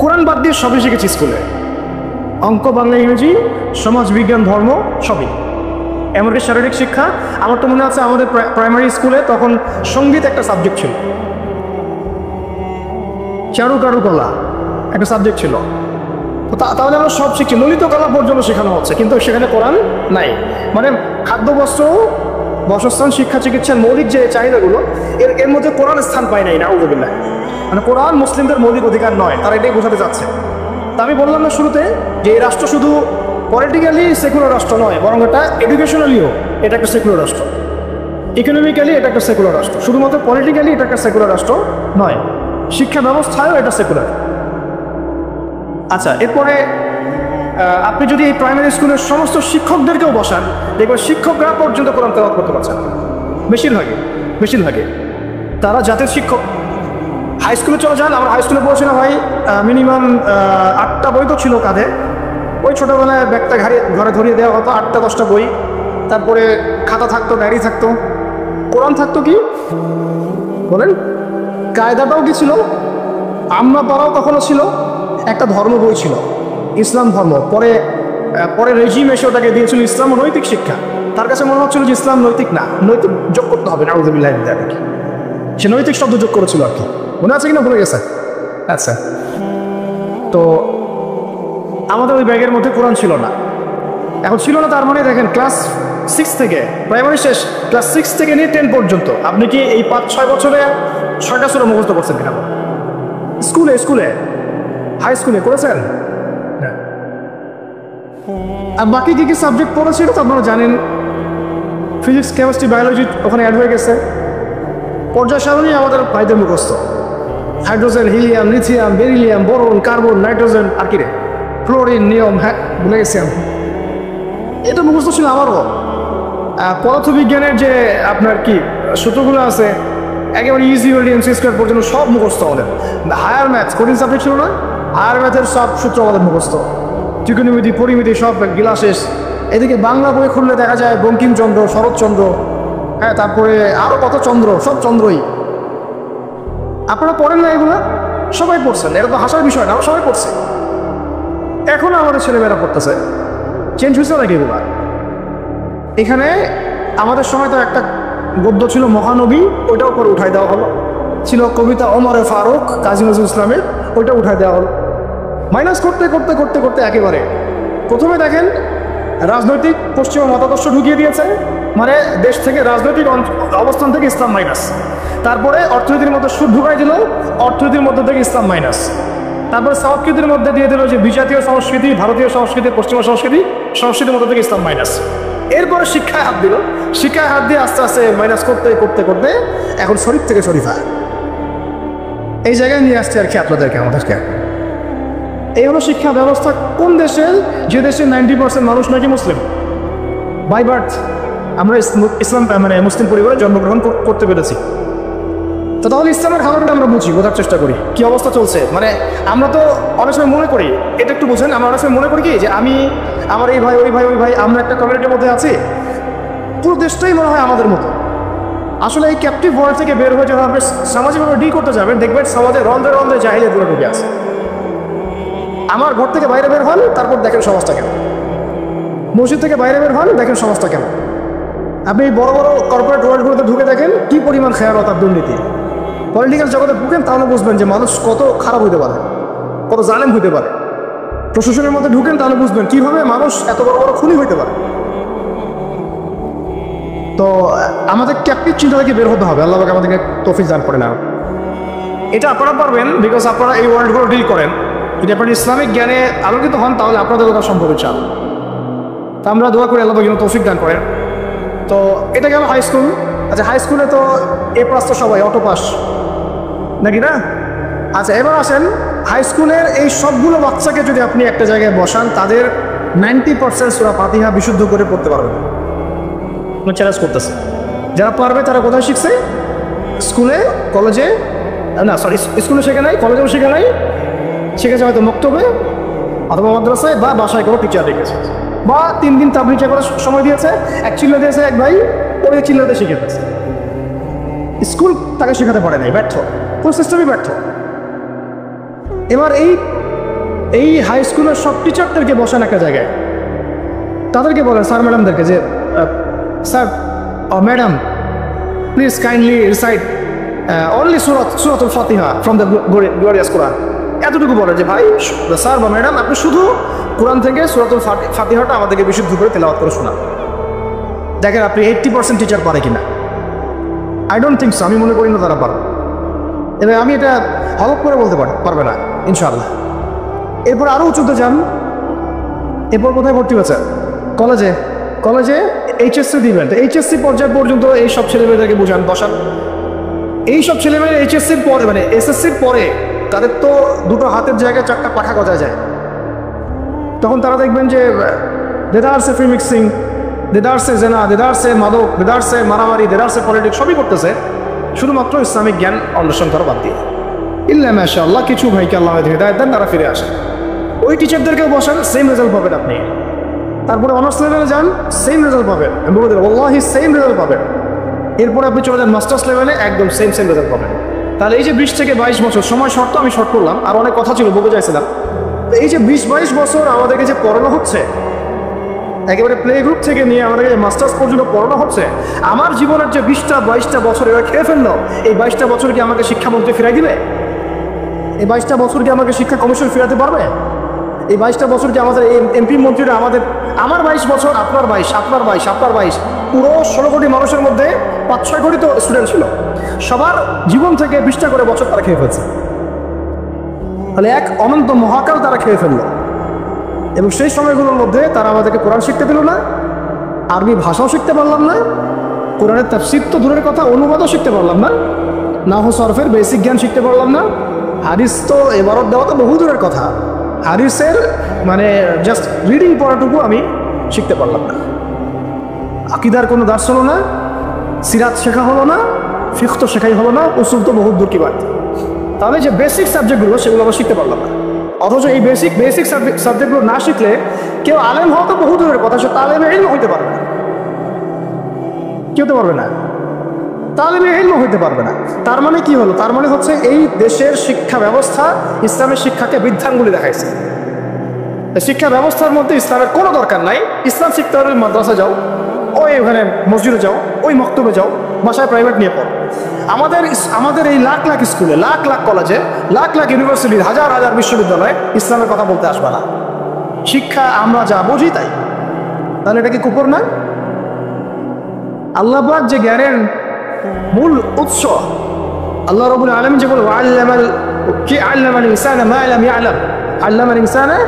কোরআন বাদ দিয়ে সবই শিখেছি স্কুলে, অঙ্ক, বাংলা, ইংরেজি, সমাজ বিজ্ঞান, ধর্ম সবই, এমনকি শারীরিক শিক্ষা। আমার তো মনে আছে আমাদের প্রাইমারি স্কুলে তখন সঙ্গীত একটা সাবজেক্ট ছিল, চারুকারুকলা একটা সাবজেক্ট ছিল। তো তাহলে আমরা সব শিখছি, ললিত কলা পর্যন্ত শেখানো হচ্ছে, কিন্তু সেখানে কোরআন নাই। মানে খাদ্য, বস্ত্র, বাসস্থান, শিক্ষা, চিকিৎসার মৌলিক যে চাহিদাগুলো এর মধ্যে কোরআন স্থান পায় নাই, নাউযুবিল্লাহ। মানে কোরআন মুসলিমদের মৌলিক অধিকার নয়, তারা এটাই বোঝাতে চাচ্ছে। তা আমি বললাম না শুরুতে যে এই রাষ্ট্র শুধু পলিটিক্যালি সেকুলার রাষ্ট্র নয়, বরং এটা এডুকেশনালিও এটা একটা সেকুলার রাষ্ট্র, ইকোনমিক্যালি এটা একটা সেকুলার রাষ্ট্র। শুধুমাত্র পলিটিক্যালি এটা একটা সেকুলার রাষ্ট্র নয়, শিক্ষা ব্যবস্থায়ও এটা সেকুলার। আচ্ছা, এরপরে আপনি যদি এই প্রাইমারি স্কুলের সমস্ত শিক্ষকদেরকেও বসান, দেখবেন শিক্ষকরা পর্যন্ত কোরআন তেলাওয়াত করতে পারছেন, বেশিরভাগে তারা জাতের শিক্ষক। হাই স্কুলে চলে যান, আমরা হাই স্কুলে পড়েছিলাম ভাই, মিনিমাম 8টা বই তো ছিল কাঁধে। ওই ছোটোবেলায় ব্যাগটা ঘরে ধরিয়ে দেওয়া হতো, 8টা 10টা বই, তারপরে খাতা থাকতো, ডায়েরি থাকতো, কোরআন থাকতো। কি বলেন, কায়দাটাও কি ছিল, আমরা পড়াও তখনও ছিল, একটা ধর্ম বই ছিল, ইসলাম ধর্ম। পরে রেজিম এসে ওটাকে দিয়েছিল ইসলাম ও নৈতিক শিক্ষা। তার কাছে মনে হচ্ছিল যে ইসলাম নৈতিক না, নৈতিক যোগ করতে হবে, নাউযুবিল্লাহ। সে নৈতিক শব্দ যোগ করেছিল আর কি, মনে আছে কিনা ভুলে গেছে। আচ্ছা, তো আমাদের ওই ব্যাগের মধ্যে কোরআন ছিল না। এখন ছিল না তার মানে দেখেন, ক্লাস 6 থেকে, প্রাইমারি শেষ, ক্লাস 6 থেকে নিয়ে 10 পর্যন্ত আপনি কি এই 5-6 বছরে 6টা সূরা মুখস্থ করছেন কিনা? স্কুলে হাই স্কুলে করেছেন? আর বাকি কি কি সাবজেক্ট পড়েছিল তো আপনারা জানেন, ফিজিক্স, কেমিস্ট্রি, বায়োলজি ওখানে অ্যাড হয়ে গেছে। পর্যায় সারণী আমাদের ভাইদের মুখস্থ, hydrogen, helium, lithium, beryllium, boron, carbon, nitrogen, আর কি রে, ফ্লোরিন, নিয়ম, হ্যাঁ ভুলে গেছি আমি। এটা মুখস্থ ছিল আমারও। পদার্থবিজ্ঞানের যে আপনার কি সূত্রগুলো আছে একেবারে ইজি এমসি স্কোয়ার পর্যন্ত সব মুখস্থ আমাদের। হায়ার ম্যাথ কঠিন সাবজেক্ট ছিল না, হায়ার ম্যাথের সব সূত্র আমাদের মুখস্থ, ত্রিকোণমিতি, পরিমিতি সব গিলা শেষ। এদিকে বাংলা বই খুললে দেখা যায় বঙ্কিমচন্দ্র, শরৎচন্দ্র, হ্যাঁ, তারপরে আরও কত চন্দ্র, সব চন্দ্রই। আপনারা পড়েন না এগুলো? সবাই পড়ছেন, এটা তো হাসার বিষয় না, আমরা সবাই পড়ছি। এখন আমাদের ছেলেমেয়েরা পড়তেছে, চেঞ্জ হয়েছে নাকি এগুলো? এখানে আমাদের সময় তো একটা গদ্য ছিল মহানবী, ওইটাও করে উঠাই দেওয়া হলো। ছিল কবিতা ওমরে ফারুক, কাজী নজরুল ইসলামের, ওইটা উঠাই দেওয়া হলো। মাইনাস করতে করতে করতে করতে একেবারে প্রথমে দেখেন রাজনৈতিক পশ্চিমা মতাদর্শ ঢুকিয়ে দিয়েছে, মানে দেশ থেকে রাজনৈতিক অবস্থান থেকে ইসলাম মাইনাস। তারপরে অর্থনীতির মধ্যে সুদ ঢুকাই দিল, অর্থনীতির মধ্যে থেকে ইসলাম মাইনাস। তারপরে সংস্কৃতির মধ্যে দিয়ে দিল যে বিজাতীয় সংস্কৃতি, ভারতীয় সংস্কৃতি, পশ্চিমা সংস্কৃতির মধ্যে থেকে ইসলাম মাইনাস। এরপরে শিক্ষায় হাত দিল, শিক্ষায় হাত দিয়ে আস্তে আস্তে মাইনাস করতে করতে করতে এখন শরীফ থেকে শরীফা এই জায়গায় নিয়ে আসছে আর কি আপনাদেরকে, আমাদেরকে। এই হলো শিক্ষা ব্যবস্থা কোন দেশের, যে দেশে 90% মানুষ নাকি মুসলিম বাই বার্থ। আমরা ইসলাম মানে মুসলিম পরিবারে জন্মগ্রহণ করতে পেরেছি। তো তাহলে ইসলামের খাবারটা আমরা বুঝি, বোঝার চেষ্টা করি কি অবস্থা চলছে। মানে আমরা তো অনেক সময় মনে করি, এটা একটু বুঝেন, আমরা অনেক সময় মনে করি কি যে আমার এই ভাই, ওই ভাই, ওই ভাই, আমরা একটা কমিউনিটির মধ্যে আছি, পুরো দেশটাই মনে হয় আমাদের মতো। আসলে এই ক্যাপটিভ ওয়ার্ল্ড থেকে বের হয়ে যখন আপনি সামাজিকভাবে ডিল করতে যাবেন, দেখবেন সমাজে রন্ধ্রে রন্ধ্রে জাহিলিয়াতগুলো ঢুকে আছে। আমার ঘর থেকে বাইরে বের হন, তারপর দেখেন সমাজটা কেমন। মসজিদ থেকে বাইরে বের হন, দেখেন সমাজটা কেমন। আপনি বড় বড় কর্পোরেট ওয়ার্ল্ডগুলোতে ঢুকে দেখেন কি পরিমাণ খেয়ালত আর দুর্নীতি। পলিটিক্যাল জগতে ঢুকেন, তাহলে বুঝবেন যে মানুষ কত খারাপ হইতে পারে, কত জালেম হইতে পারে। প্রশাসনের মধ্যে ঢুকেন, তাহলে বুঝবেন কিভাবে মানুষ এত বড় বড় খুনি হইতে পারে। তো আমাদের ক্যাপটিভ চিন্তা থেকে বের হতে হবে, আল্লাহ পাক আমাদেরকে তৌফিক দান করে না। এটা আপনারা পারবেন, বিকজ আপনারা এই ওয়ার্ল্ডগুলো ডিল করেন। যদি আপনারা ইসলামিক জ্ঞানে আলোকিত হন, তাহলে আপনাদের কথা সম্ভব চান। তা আমরা দোয়া করি আল্লাহ পাক যেন তৌফিক দান করেন। তো এটা গেল হাই স্কুল। আচ্ছা, হাই স্কুলে তো এ প্লাস তো সবাই অটো পাস নাকি না? আচ্ছা, এবার আসেন হাই স্কুলের এই সবগুলো বাচ্চাকে যদি আপনি একটা জায়গায় বসান, তাদের 90% সূরা ফাতিহা বিশুদ্ধ করে পড়তে পারবে না। চ্যালেঞ্জ করতেছে, যারা পারবে তারা কোথায় শিখছে? স্কুলে, কলেজে, না সরি স্কুলে শেখে নাই, কলেজেও শেখে নাই, শিখেছে হয়তো মক্তবে অথবা মাদ্রাসায় বা বাসায় কোনো টিচার রেখেছে, বা 3 দিন তাবলীগ করার সময় দিয়েছে, এক চিল্লা দিয়েছে এক ভাই, ওই চিল্লাতে শিখে ফেলছে। স্কুল তাকে শেখাতে পারে নাই, ব্যর্থ, পুরো সিস্টেমই ব্যর্থ। এবার এই হাই স্কুলের সব টিচারদেরকে বসান একটা জায়গায়, তাদেরকে বলেন স্যার ম্যাডামদেরকে যে sir madam please kindly recite only সূরাতুল ফাতিহা ফ্রম দ্য গ্লোরিয়াস কোরআন। এতটুকু বলে যে ভাই স্যার বা ম্যাডাম আপনি শুধু কোরআন থেকে সূরাতুল ফাতিহাটা আমাদেরকে বিশুদ্ধ করে তেলাওয়াত করে শোনান। দেখেন আপনি 80% টিচার পারে কিনা। আই ডোন্ট থিঙ্ক সো, আমি মনে করি না তারা পারবে। এবং আমি এটা হলপ করে বলতে পারবে না ইনশাআল্লাহ। এরপর আরও উঁচুতে যান, এরপর কোথায় ভর্তি হয়েছে? কলেজে এইচএসসি দিবেন। এইচএসসি পর্যায় পর্যন্ত এইসব ছেলেমেয়েদেরকে বোঝান, বসান। এইসব ছেলেমেয়েরা এইচএসসির পরে মানে এসএসসির পরে তাদের তো দুটো হাতের জায়গায় 4টা পাখা গজায় যায়। তখন তারা দেখবেন যে দেদারসে ফ্রি মিক্সিং, দেদারসে জেনা, দেদারসে মাদক, দেদারসে মারামারি, দেদারসে পলিটিক্স সবই করতেছে, শুধুমাত্র ইসলামিক জ্ঞান অন্বেষণ করা বাদ দিয়ে। ইল্লা মাশাআল্লাহ কিছু ভাইকে আল্লাহ হিদায়াত দেন, তারা ফিরে আসে। ওই টিচারদেরকেও বসান, সেম রেজাল্ট পাবেন আপনি। তারপরে অনার্স লেভেলে যান, সেম রেজাল্ট পাবেন, আমি বলে দিলাম ওয়াল্লাহি সেম রেজাল্ট পাবেন। এরপরে আপনি চলে যান মাস্টার্স লেভেলে, একদম সেম রেজাল্ট পাবেন। তাহলে এই যে 20 থেকে 22 বছর সময় শর্ত, আমি শর্ট করলাম, আর অনেক কথা ছিল বলতে চাইছিলাম। এই যে 20-22 বছর আমাদেরকে যে পড়ানো হচ্ছে, একেবারে প্লে গ্রুপ থেকে নিয়ে আমাদেরকে যে মাস্টার্স পর্যন্ত পড়ানো হচ্ছে, আমার জীবনের যে 20-22টা বছর এবার খেয়ে ফেললো, এই 22টা বছর কি আমাকে শিক্ষামন্ত্রী ফিরাই দিবে? এই 22টা বছর কি আমাকে শিক্ষা কমিশন ফিরাতে পারবে? এই 22টা বছর কি আমাদের এমপি মন্ত্রীরা আমার 22 বছর, আপনার 22, পুরো 16 কোটি মানুষের মধ্যে 5-6 কোটি তো স্টুডেন্ট ছিল, সবার জীবন থেকে 20টা করে বছর তারা খেয়ে ফেলছে। তাহলে এক অনন্ত মহাকাল তারা খেয়ে ফেললো। এবং সেই সময়গুলোর মধ্যে তারা আমাদেরকে কোরআন শিখতে পেল না, আরবি ভাষাও শিখতে পারলাম না, কোরআনের তাফসীর তো দূরের কথা, অনুবাদও শিখতে পারলাম না, নাহু সরফের বেসিক জ্ঞান শিখতে পারলাম না, হাদিস তো এবারত দেওয়া তো বহু দূরের কথা, হাদিসের মানে জাস্ট রিডিং পড়াটুকু আমি শিখতে পারলাম না। আকিদার কোনো দার্স হলো না, সিরাত শেখা হলো না, ফিকহ তো শেখাই হলো না, উসুল তো বহুত দূর কি বাদ। তাহলে যে বেসিক সাবজেক্টগুলো সেগুলো আমরা শিখতে পারলাম না। অথচ এই বেসিক সাবজেক্টগুলো না শিখলে কেউ আলেম হওয়া তো বহু দূরের কথা, সে তালেবে ইলম হইতে পারবে না, কেউ তো পারবে না, তালেবে ইলম হইতে পারবে না। তার মানে কি হলো? তার মানে হচ্ছে এই দেশের শিক্ষা ব্যবস্থা ইসলামের শিক্ষাকে বৃদ্ধাঙ্গুলি দেখাইছে। শিক্ষা ব্যবস্থার মধ্যে ইসলামের কোনো দরকার নাই। ইসলাম শিখতে হলে মাদ্রাসা যাও, ওই ওখানে মসজিদে যাও, ওই মক্তবে যাও, বাসায় প্রাইভেট নিয়ে পড়ো। আমাদের এই লাখ লাখ স্কুলে, লাখ লাখ কলেজে, লাখ লাখ ইউনিভার্সিটি, হাজার হাজার বিশ্ববিদ্যালয়ে ইসলামের কথা বলতে আসবে না। শিক্ষা আমরা যা বুঝি তাই। তাহলে এটা কি কুফর না? আল্লাহ পাক যে জ্ঞানের মূল উৎস, আল্লাহ রাব্বুল আলামিন যে বলে আল্লামাল ইনসানা মা লাম ইয়ালাম, আল্লামাল ইনসানা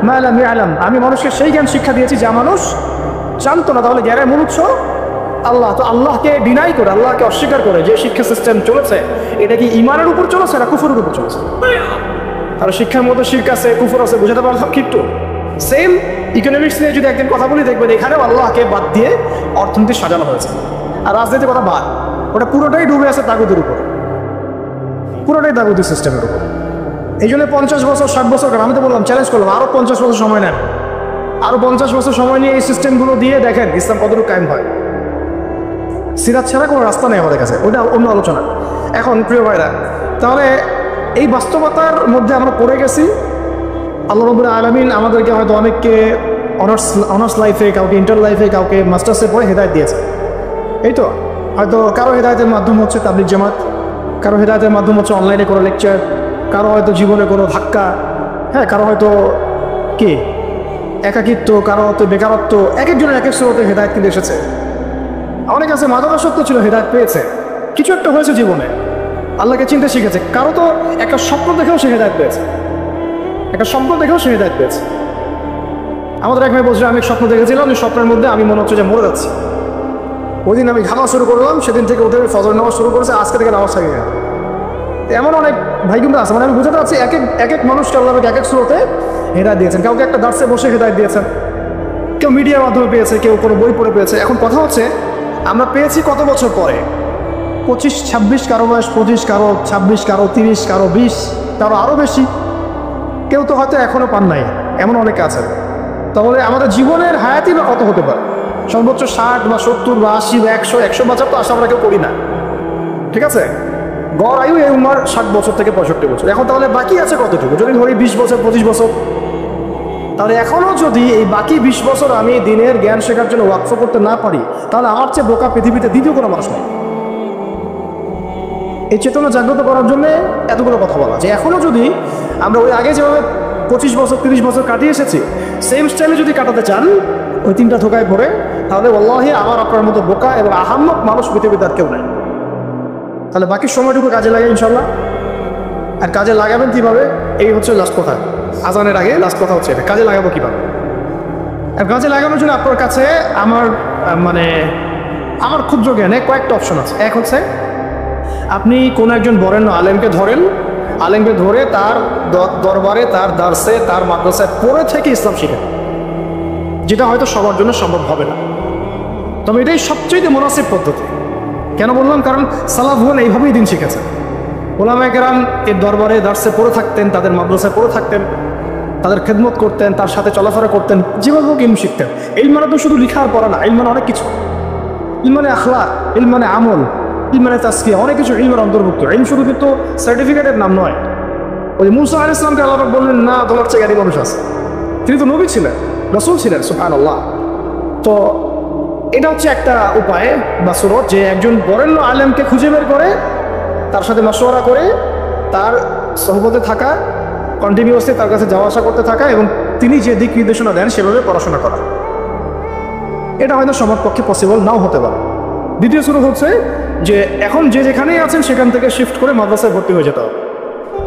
মা লাম ইয়ালাম, আমি মানুষকে সেই জ্ঞান শিক্ষা দিয়েছি যা মানুষ জানতো না। তাহলে জ্ঞানের মূল উৎস আল্লাহ। তো আল্লাহকে ডিনাই করে, আল্লাহকে অস্বীকার করে যে শিক্ষা সিস্টেম চলেছে, এটা কি ইমানের উপর চলেছে না কুফরের উপর চলেছে? আর শিক্ষার মধ্যে শিরক আছে, কুফর আছে, বুঝাতে পারলাম কিন্তু সেম ইকোনমিক্স নিয়ে যদি একদিন কথা বলি দেখবেন এখানেও আল্লাহকে বাদ দিয়ে অর্থনীতি সাজানো হয়েছে। আর রাজনীতির কথা বাদ, ওটা পুরোটাই ডুবে আছে তাগুদের উপর, পুরোটাই তাগুদের সিস্টেমের উপর। এই জন্য 50 বছর 60 বছর, আমি তো বললাম চ্যালেঞ্জ করলাম আরো 50 বছর সময় নেন, আরো 50 বছর সময় নিয়ে এই সিস্টেমগুলো দিয়ে দেখেন ইসলাম কতটুকু কায়েম হয়। সিরাত ছাড়া কোনো রাস্তা নেই আমাদের কাছে, ওটা অন্য আলোচনা। এখন প্রিয় ভাইরা, তাহলে এই বাস্তবতার মধ্যে আমরা পড়ে গেছি। আল্লাহ রাব্বুল আলামিন আমাদেরকে হয়তো অনেককে অনার্স লাইফে, কাউকে ইন্টার লাইফে, কাউকে মাস্টার্সে পড়ে হেদায়েত দিয়েছে। এই তো হয়তো কারো হেদায়েতের মাধ্যম হচ্ছে তাবলিগ জামাত, কারো হেদায়েতের মাধ্যম হচ্ছে অনলাইনে কোনো লেকচার, কারো হয়তো জীবনে কোনো ধাক্কা, হ্যাঁ, কারো হয়তো কি একাকিত্ব, কারো হয়তো বেকারত্ব, এক একজনের এক এক স্রোতে হেদায়েত কিন্তু এসেছে। অনেক আছে মাদকাসক্ত ছিল, হেদায়েত পেয়েছে, কিছু একটা হয়েছে জীবনে, আল্লাহকে চিনতে শিখেছে। কারো তো একটা স্বপ্ন দেখেও সে হেদায়েত পেয়েছে, একটা স্বপ্ন দেখেও সে হেদায়েত পেয়েছে। আমাদের এক ভাই বলছে আমি স্বপ্ন দেখেছিলাম, ওই স্বপ্নের মধ্যে আমি মনে হচ্ছে যে মরে যাচ্ছি। ওই দিন আমি ঘামা শুরু করলাম, সেদিন থেকে ওদের ফজর নামাজ শুরু করেছে, আজকে থেকে নামাজ থাকে গেল। এমন অনেক ভাই কিন্তু আছে, মানে আমি বুঝতে পারছি এক এক মানুষকে আল্লাহ এক এক স্রোতে হেদায়েত দিয়েছেন। কাউকে একটা দার্সে বসে হেদায়েত দিয়েছেন, কেউ মিডিয়ার মাধ্যমে পেয়েছে, কেউ কোনো বই পড়ে পেয়েছে। এখন কথা হচ্ছে আমরা পেয়েছি কত বছর পরে, 25, 26, কারো বয়স 25, কারো 26, কারো 30, কারো 20, কারো আরও বেশি। কেউ তো হয়তো এখনও পান নাই, এমন অনেকে আছে। তাহলে আমাদের জীবনের হায়াতই বা কত হতে পারে? সর্বোচ্চ 60 বা 70 বা 80 বা 100 বছর তো আশা আমরা কেউ করি না, ঠিক আছে? গড় আয়ু এই উম্মার 60 বছর থেকে 65 বছর। এখন তাহলে বাকি আছে কতটুকু? যদি ধরি 20 বছর 25 বছর, তাহলে এখনও যদি এই বাকি 20 বছর আমি দিনের জ্ঞান শেখার জন্য ওয়াকফ করতে না পারি, তাহলে আমার চেয়ে বোকা পৃথিবীতে দ্বিতীয় কোনো মানুষ নেই। এই চেতনা জাগ্রত করার জন্য এতগুলো কথা বলা, যে এখনও যদি আমরা ওই আগে যেভাবে 25 বছর 30 বছর কাটিয়ে এসেছি, সেম স্টাইলে যদি কাটাতে চান ওই 3টা ধোকায় পড়ে, তাহলে আল্লাহি আমার আপনার মতো বোকা এবং আহাম্মক মানুষ পৃথিবীতে আর কেউ নাই। তাহলে বাকি সময়টুকু কাজে লাগে ইনশাল্লাহ। আর কাজে লাগাবেন কীভাবে? এই হচ্ছে লাস্ট কথা, আজানের আগে লাস্ট কথা হচ্ছে এটা, কাজে লাগাবো কীভাবে? আর কাজে লাগানোর জন্য আপনার কাছে আমার ক্ষুদ্র জ্ঞানে কয়েকটা অপশন আছে। এক হচ্ছে আপনি কোনো একজন বরেণ্য আলেমকে ধরেন, আলেমকে ধরে তার দরবারে, তার দার্সে, তার মাদ্রাসায় পড়ে থেকে ইসলাম শিখেন, যেটা হয়তো সবার জন্য সম্ভব হবে না, তবে এটাই সবচেয়ে মুনাসিব পদ্ধতি। কেন বললাম? কারণ সালাফগণ এইভাবেই দিন শিখেছেন। ওলামায়ে কেরাম এর দরবারে দার্সে পড়ে থাকতেন, তাদের মাদ্রাসায় পড়ে থাকতেন, তাদের খেদমত করতেন, তার সাথে চলাফেরা করতেন, যেভাবে হোক ইলম শিখতেন। ইলম মানে তো শুধু লিখা আর পড়া না, ইলম মানে অনেক কিছু। ইলম মানে আখলাক, ইলম মানে আমল, ইলম মানে তাসকিয়া, অনেক কিছু ইলমের অন্তর্ভুক্ত। ইলম শুধু কিন্তু সার্টিফিকেটের নাম নয়। ওই মুসা আলাইহিস সালামকে আল্লাহ পাক বললেন, না তোমার চেয়ে জ্ঞানী মানুষ আছে। তিনি তো নবী ছিলেন, রাসূল ছিলেন, সুবহানাল্লাহ। তো এটা হচ্ছে একটা উপায় বা সুরত, যে একজন বরেণ্য আলেমকে খুঁজে বের করে তার সাথে মাশওয়ারা করে তার সহবতে থাকা, কন্টিনিউয়াসলি তার কাছে যাওয়া আসা করতে থাকা, এবং তিনি যে দিক নির্দেশনা দেন সেভাবে পড়াশোনা করা। এটা হয়তো সবার পক্ষে পসিবল নাও হতে পারে। দ্বিতীয় সুরত হচ্ছে যে এখন যে যেখানেই আছেন সেখান থেকে শিফট করে মাদ্রাসায় ভর্তি হয়ে যেতে হবে।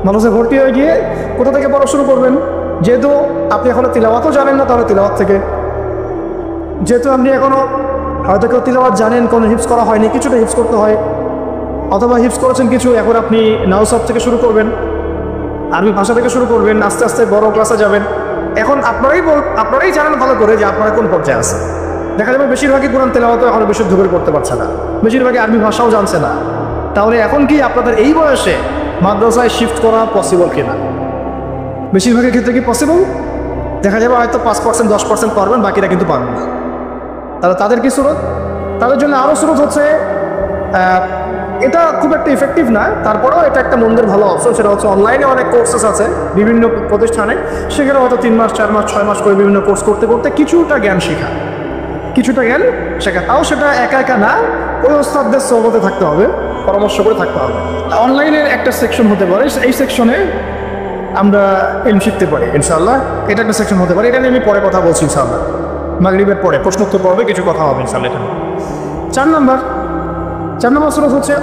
মাদ্রাসায় ভর্তি হয়ে গিয়ে কোথা থেকে পড়া শুরু করবেন? যেহেতু আপনি এখনো তিলাওয়াতও জানেন না, তাহলে তিলাওয়াত থেকে। যেহেতু আপনি এখনো হয়তো কেউ তিলাওয়াত জানেন, কোনো হিফজ করা হয়নি, কিছুটা হিফজ করতে হয়, অথবা হিফজ করেছেন কিছু, এখন আপনি নাওসাব থেকে শুরু করবেন, আরবি ভাষা থেকে শুরু করবেন, আস্তে আস্তে বড় ক্লাসে যাবেন। এখন আপনারাই জানেন ভালো করে যে আপনারা কোন পর্যায়ে আছেন। দেখা যাবে বেশিরভাগই কোরআন তেলাওয়াতও এখনো বিশুদ্ধ করে করতে পারছে না, বেশিরভাগই আরবি ভাষাও জানছে না। তাহলে এখন কি আপনাদের এই বয়সে মাদ্রাসায় শিফট করা পসিবল কিনা? বেশিরভাগের ক্ষেত্রে কি পসিবল? দেখা যাবে হয়তো 5%, 10% পারবেন, বাকিরা কিন্তু পারবেন না। তাহলে তাদের কি সুরত? তাদের জন্য আরও সুরত হচ্ছে, এটা খুব একটা ইফেক্টিভ না, তারপরেও এটা একটা মন্দের ভালো অপশন। সেটা হচ্ছে অনলাইনে অনেক কোর্সেস আছে বিভিন্ন প্রতিষ্ঠানে, সেখানে হয়তো 3 মাস 4 মাস 6 মাস করে বিভিন্ন কোর্স করতে করতে কিছুটা জ্ঞান শেখা, তাও সেটা একা একা না, ওই ওস্তাদদের সহবতে থাকতে হবে, পরামর্শ করে থাকতে হবে। অনলাইনের একটা সেকশন হতে পারে, এই সেকশনে আমরা ইলম শিখতে পারি ইনশাআল্লাহ। এটা একটা সেকশন হতে পারে, এটা নিয়ে আমি পরে কথা বলছি ইনশাআল্লাহ। মাগরিবের পরে প্রশ্নোত্তর পর্বে কিছু কথা হবে ইনশাআল্লাহ। এটা 4 নম্বর সুরত হচ্ছে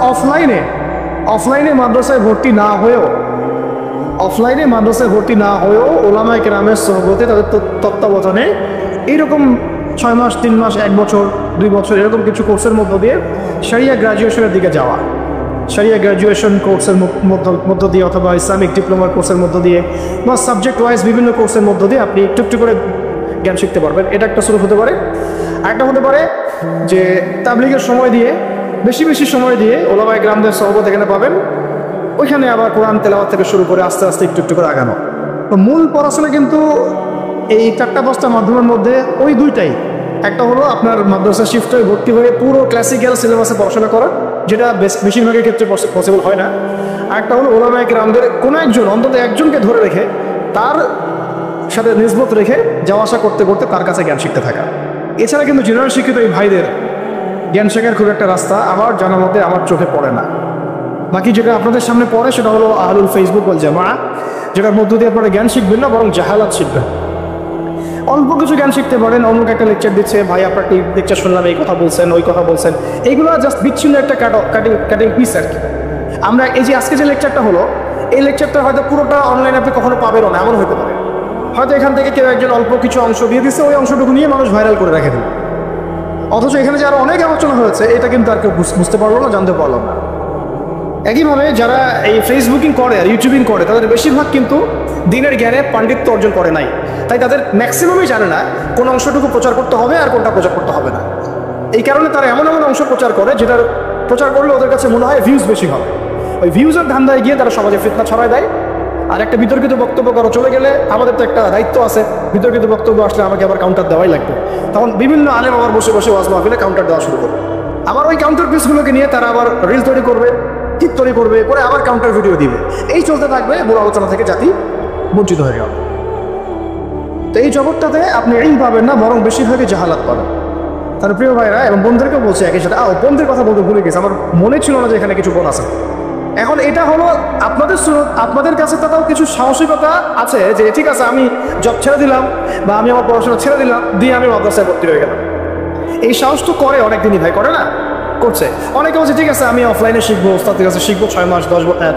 অফলাইনে মাদ্রাসায় ভর্তি না হয়েও ওলামায়ে কেরামের সোহবতে, তাদের তত্ত্বাবধানে এইরকম 6 মাস 3 মাস 1 বছর 2 বছর এরকম কিছু কোর্সের মধ্য দিয়ে শরিয়া গ্র্যাজুয়েশনের দিকে যাওয়া, শরিয়া গ্র্যাজুয়েশন কোর্সের মধ্য দিয়ে, অথবা ইসলামিক ডিপ্লোমার কোর্সের মধ্য দিয়ে, বা সাবজেক্ট ওয়াইজ বিভিন্ন কোর্সের মধ্য দিয়ে আপনি একটু একটু করে জ্ঞান শিখতে পারবেন। এটা একটা সুরত হতে পারে। আরেকটা হতে পারে যে তাবলীগের সময় দিয়ে, বেশি সময় দিয়ে ওলামায়ে কেরামদের সোহবত এখানে পাবেন, ওইখানে আবার কোরআন তেলাওয়াত থেকে শুরু করে আস্তে আস্তে একটু একটু করে আগানো। তো মূল পড়াশোনা কিন্তু এই 4-5টা মাধ্যমের মধ্যে ওই 2টাই। একটা হলো আপনার মাদ্রাসা শিফট হয়ে ভর্তি হয়ে পুরো ক্লাসিক্যাল সিলেবাসে পড়াশোনা করা, যেটা বেশিরভাগের ক্ষেত্রে পসিবল হয় না। আরেকটা হলো ওলামায়ে কেরামদের কোনো একজন, অন্তত একজনকে ধরে রেখে তার সাথে নিসবত রেখে যাওয়া আসা করতে করতে তার কাছে জ্ঞান শিখতে থাকা। এছাড়া কিন্তু জেনারেল শিক্ষিত এই ভাইদের জ্ঞান শেখার খুব একটা রাস্তা আমার জানার মধ্যে আমার চোখে পড়ে না। বাকি যেটা আপনাদের সামনে পড়ে সেটা হলো আহলুল ফেসবুক ওয়াল জামাআহ, যেটার মধ্য দিয়ে আপনারা জ্ঞান শিখবেন না, বরং জাহালাত শিখবেন। অল্প কিছু জ্ঞান শিখতে পারেন, অমুক একটা লেকচার দিচ্ছে, ভাই আপনার লেকচার শুনলাম, এই কথা বলছেন, ওই কথা বলছেন, এইগুলো জাস্ট বিচ্ছিন্ন একটা কাটিং পিস আর কি। আমরা এই যে আজকে যে লেকচারটা হলো, এই লেকচারটা হয়তো পুরোটা অনলাইনে আপনি কখনো পাবেনও না, এমন হতে পারে। হয়তো এখান থেকে কেউ একজন অল্প কিছু অংশ দিয়ে দিচ্ছে, ওই অংশটুকু নিয়ে মানুষ ভাইরাল করে রেখে দিল, অথচ এখানে যে আরো অনেক আলোচনা হয়েছে এটা কিন্তু আর কেউ বুঝতে পারলো না, জানতে পারলো না। একইভাবে যারা এই ফেসবুকিং করে আর ইউটিউবিং করে, তাদের বেশিরভাগ কিন্তু দিনের জ্ঞানে পাণ্ডিত্য অর্জন করে নাই, তাই তাদের ম্যাক্সিমামই জানে না কোন অংশটুকু প্রচার করতে হবে আর কোনটা প্রচার করতে হবে না। এই কারণে তারা এমন এমন অংশ প্রচার করে যেটার প্রচার করলে ওদের কাছে মনে হয় ভিউজ বেশি হবে। ওই ভিউজের ধান্দায় গিয়ে তারা সমাজে ফিতনা ছড়ায় দেয়। আর একটা বিতর্কিত বক্তব্য কারো চলে গেলে আমাদের তো একটা দায়িত্ব আছে, বিতর্কিত বক্তব্য আসলে আমাকে আবার কাউন্টার দেওয়াই লাগবে। তখন বিভিন্ন আলেম আবার বসে বসে ওয়াজ মাহফিলে কাউন্টার দেওয়া শুরু করবে। আবার ওই কাউন্টার পিসগুলোকে নিয়ে তারা আবার রিল তৈরি করবে, টিপ তৈরি করবে, করে আবার কাউন্টার ভিডিও দিবে। এই চলতে থাকবে, মূল আলোচনা থেকে জাতি বঞ্চিত হয়ে যাবে। তো এই জগৎটাতে আপনি ইলম পাবেন না, বরং বেশিরভাগই জাহালাত পাবেন। তার প্রিয় ভাইরা এবং বোনদেরকেও বলছে একই সাথে, বোনদের কথা বলতে ভুলে গেছে, আমার মনে ছিল না যে এখানে কিছু বোন আছে। এখন এটা হলো আপনাদের কাছে তাও কিছু সাহসিকতা আছে যে ঠিক আছে আমি জব ছেড়ে দিলাম বা আমি আমার পড়াশোনা ছেড়ে দিলাম, দিয়ে আমি মাদ্রাসায় ভর্তি হয়ে গেলাম। এই সাহস তো করে অনেকদিনই ভাই, করে না? করছে অনেকে বলছে ঠিক আছে আমি অফলাইনে শিখবো, ওস্তাদের কাছে শিখবো 6 মাস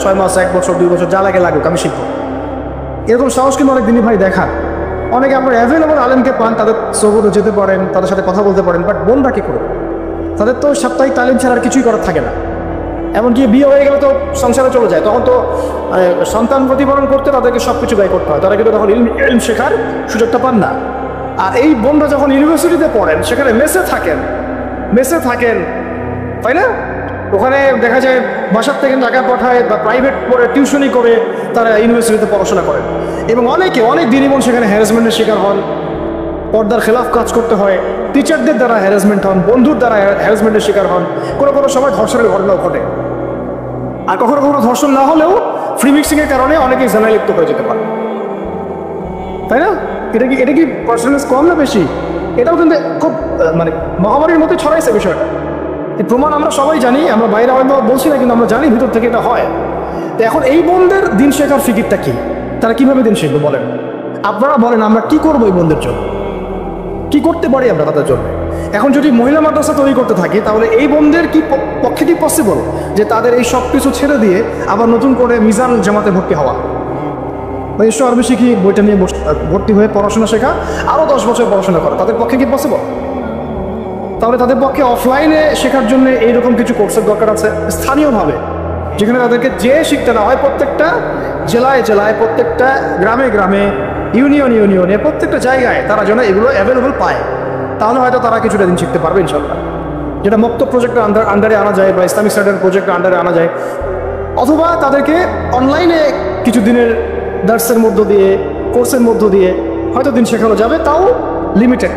6 মাস 1 বছর 2 বছর যা লাগে লাগুক আমি শিখবো। এরকম সাহস কিন্তু অনেকদিনই ভাই দেখান। অনেকে আপনার অ্যাভেলেবল আলেমকে পান, তাদের সবুরও যেতে পারেন, তাদের সাথে কথা বলতে পারেন, বাট বোনরা কি করবে? তাদের তো সাপ্তাহিক তালিম ছাড়া আর কিছুই করার থাকে না। এমনকি বিয়ে হয়ে গেলে তো সংসারে চলে যায়, তখন তো সন্তান প্রতিপালন করতে তাদেরকে সব কিছু ব্যয় করতে হয়। তারা কিন্তু তখন ইলম শেখার সুযোগটা পান না। আর এই বোনরা যখন ইউনিভার্সিটিতে পড়েন, সেখানে মেসে থাকেন, তাই না? ওখানে দেখা যায় বাসার থেকে টাকা পাঠায় বা প্রাইভেট পড়ে টিউশনি করে তারা ইউনিভার্সিটিতে পড়াশোনা করেন। এবং অনেক দিনই সেখানে হ্যারাসমেন্টের শিকার হন, পর্দার খেলাফ কাজ করতে হয়, টিচারদের দ্বারা হ্যারাসমেন্ট হন, বন্ধুর দ্বারা হ্যারাসমেন্টের শিকার হন, কোনো সময় ধর্ষণের ঘটনাও ঘটে। আর কখনো ধর্ষণ না হলেও ফ্রি মিক্সিংয়ের কারণে অনেকেই জানায় লিপ্ত হয়ে যেতে পারে, তাই না? এটা কি পার্সেন্টেজ কম না বেশি? এটাও কিন্তু খুব মানে মহামারীর মধ্যে ছড়াইছে বিষয়টা। এই প্রমাণ আমরা সবাই জানি, আমরা বাইরে হয়তো বলছি না, কিন্তু আমরা জানি ভিতর থেকে এটা হয়। তো এখন এই বোনদের দিন শেখার ফিকিরটা কি? তারা কিভাবে দিন শিখবে বলেন? আপনারা বলেন আমরা কি করবো এই বোনদের জন্য? কি করতে পারি আমরা তাদের জন্য? এখন যদি মহিলা মাদ্রাসা তৈরি করতে থাকি, তাহলে এই বোনদের পক্ষে কি পসিবল যে তাদের এই সব কিছু ছেড়ে দিয়ে আবার নতুন করে মিজান জামাতে ভর্তি হওয়া, এসব আরবি শিখি বইটা নিয়ে ভর্তি হয়ে পড়াশোনা শেখা, আরও 10 বছর পড়াশোনা করা, তাদের পক্ষে কি পসিবল? তাহলে তাদের পক্ষে অফলাইনে শেখার জন্য এইরকম কিছু কোর্সের দরকার আছে স্থানীয়ভাবে, যেখানে তাদেরকে শিখতে না হয়। প্রত্যেকটা জেলায় প্রত্যেকটা গ্রামে ইউনিয়নে প্রত্যেকটা জায়গায় তারা যেন এগুলো অ্যাভেলেবল পায়। তাহলে হয়তো তারা কিছুটা দিন শিখতে পারবে ইনশাল্লাহ। যেটা মক্তব প্রজেক্টের আন্ডারে আনা যায় বা ইসলামিক স্টাডির প্রজেক্টের আন্ডারে আনা যায়, অথবা তাদেরকে অনলাইনে কিছু দিনের দার্সের মধ্য দিয়ে, কোর্সের মধ্য দিয়ে হয়তো দিন শেখানো যাবে, তাও লিমিটেড।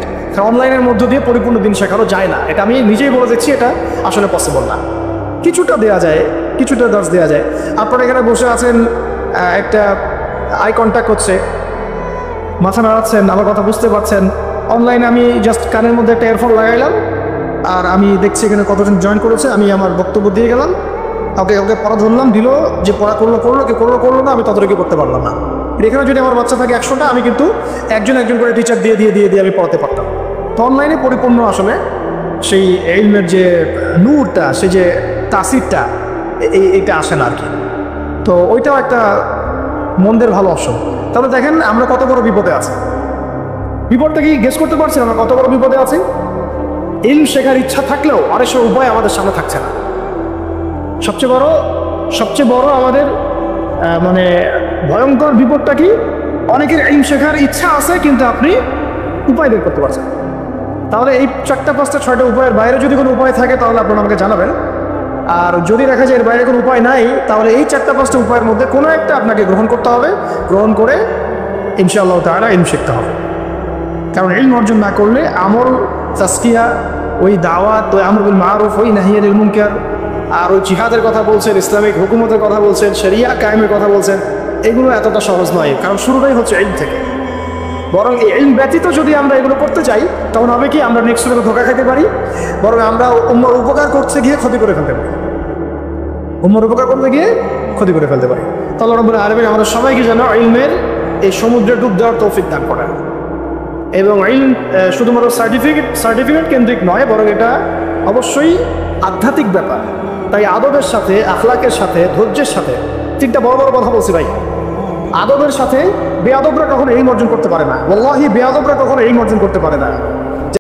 অনলাইনের মধ্য দিয়ে পরিপূর্ণ দিন শেখানো যায় না, এটা আমি নিজেই বলে দিচ্ছি, এটা আসলে পসিবল না। কিছুটা দেওয়া যায়, কিছুটা দার্স দেওয়া যায়। আপনারা এখানে বসে আছেন, একটা আই কন্ট্যাক্ট হচ্ছে, মাথা নাড়াচ্ছেন, আমার কথা বুঝতে পারছেন। অনলাইনে আমি জাস্ট কানের মধ্যে একটা এয়ারফোন লাগাইলাম, আর আমি দেখছি এখানে কতজন জয়েন করেছে, আমি আমার বক্তব্য দিয়ে গেলাম, ওকে পড়া ধরলাম, দিল, যে পড়া করলো না, আমি ততটুকু করতে পারলাম না। এখানে যদি আমার বাচ্চা থাকে 100টা, আমি কিন্তু একজন করে টিচার দিয়ে আমি পড়াতে পারতাম। তো অনলাইনে পরিপূর্ণ আসলে সেই ইলমের যে নূরটা, সেই যে তাসিরটা, এইটা আসে না আর কি। তো ওইটাও একটা মন্দের ভালো অপশন। তাহলে দেখেন আমরা কত বড় বিপদে আছি। বিপদটা কি গেস করতে পারছি? আমরা কত বড় বিপদে আছি। ইলম শেখার ইচ্ছা থাকলেও আরেকটা উপায় আমাদের সামনে থাকছে না। সবচেয়ে বড় আমাদের মানে ভয়ঙ্কর বিপদটা কি? অনেকের ইলম শেখার ইচ্ছা আছে, কিন্তু আপনি উপায় বের করতে পারছেন। তাহলে এই 4টা 5টা 6টা উপায়ের বাইরে যদি কোনো উপায় থাকে, তাহলে আপনারা আমাকে জানাবেন। আর যদি দেখা যায় এর বাইরে কোনো উপায় নাই, তাহলে এই 4টা 5টা উপায়ের মধ্যে কোনো একটা আপনাকে গ্রহণ করতে হবে। গ্রহণ করে ইনশাআল্লাহ তাআলা ইলম শিখতে হবে। কারণ ইলম অর্জন না করলে আমল, তাসকিয়া, ওই দাওয়াত, ওই আমর বিল মারুফ, ওই নাহি আনিল মুনকার, আর ওই জিহাদের কথা বলছেন, ইসলামিক হুকুমতের কথা বলছেন, শরিয়া কায়েমের কথা বলছেন, এগুলো এতটা সহজ নয়। কারণ শুরুটাই হচ্ছে ইলম থেকে। বরং এই ইলম ব্যতীত যদি আমরা এগুলো করতে চাই, তখন হবে কি, আমরা নেক্সট করে ধোঁকা খেতে পারি, বরং আমরা উম্মার উপকার করতে গিয়ে ক্ষতি করে ফেলতে পারি। তো আল্লাহ রাব্বুল আলামিন আমাদের সবাইকে যেন ইলমের এই সমুদ্রে ডুব দেওয়ার তৌফিক দান করেন। এবং ইলম শুধুমাত্র সার্টিফিকেট কেন্দ্রিক নয়, বরং এটা অবশ্যই আধ্যাত্মিক ব্যাপার। তাই আদবের সাথে, আখলাকের সাথে, ধৈর্যের সাথে, 3টা বড় কথা বলছি ভাই। আদবের সাথে বেয়াদবরা কখনো ইলম অর্জন করতে পারে না। ওয়াল্লাহি বেয়াদবরা কখনো ইলম অর্জন করতে পারে না।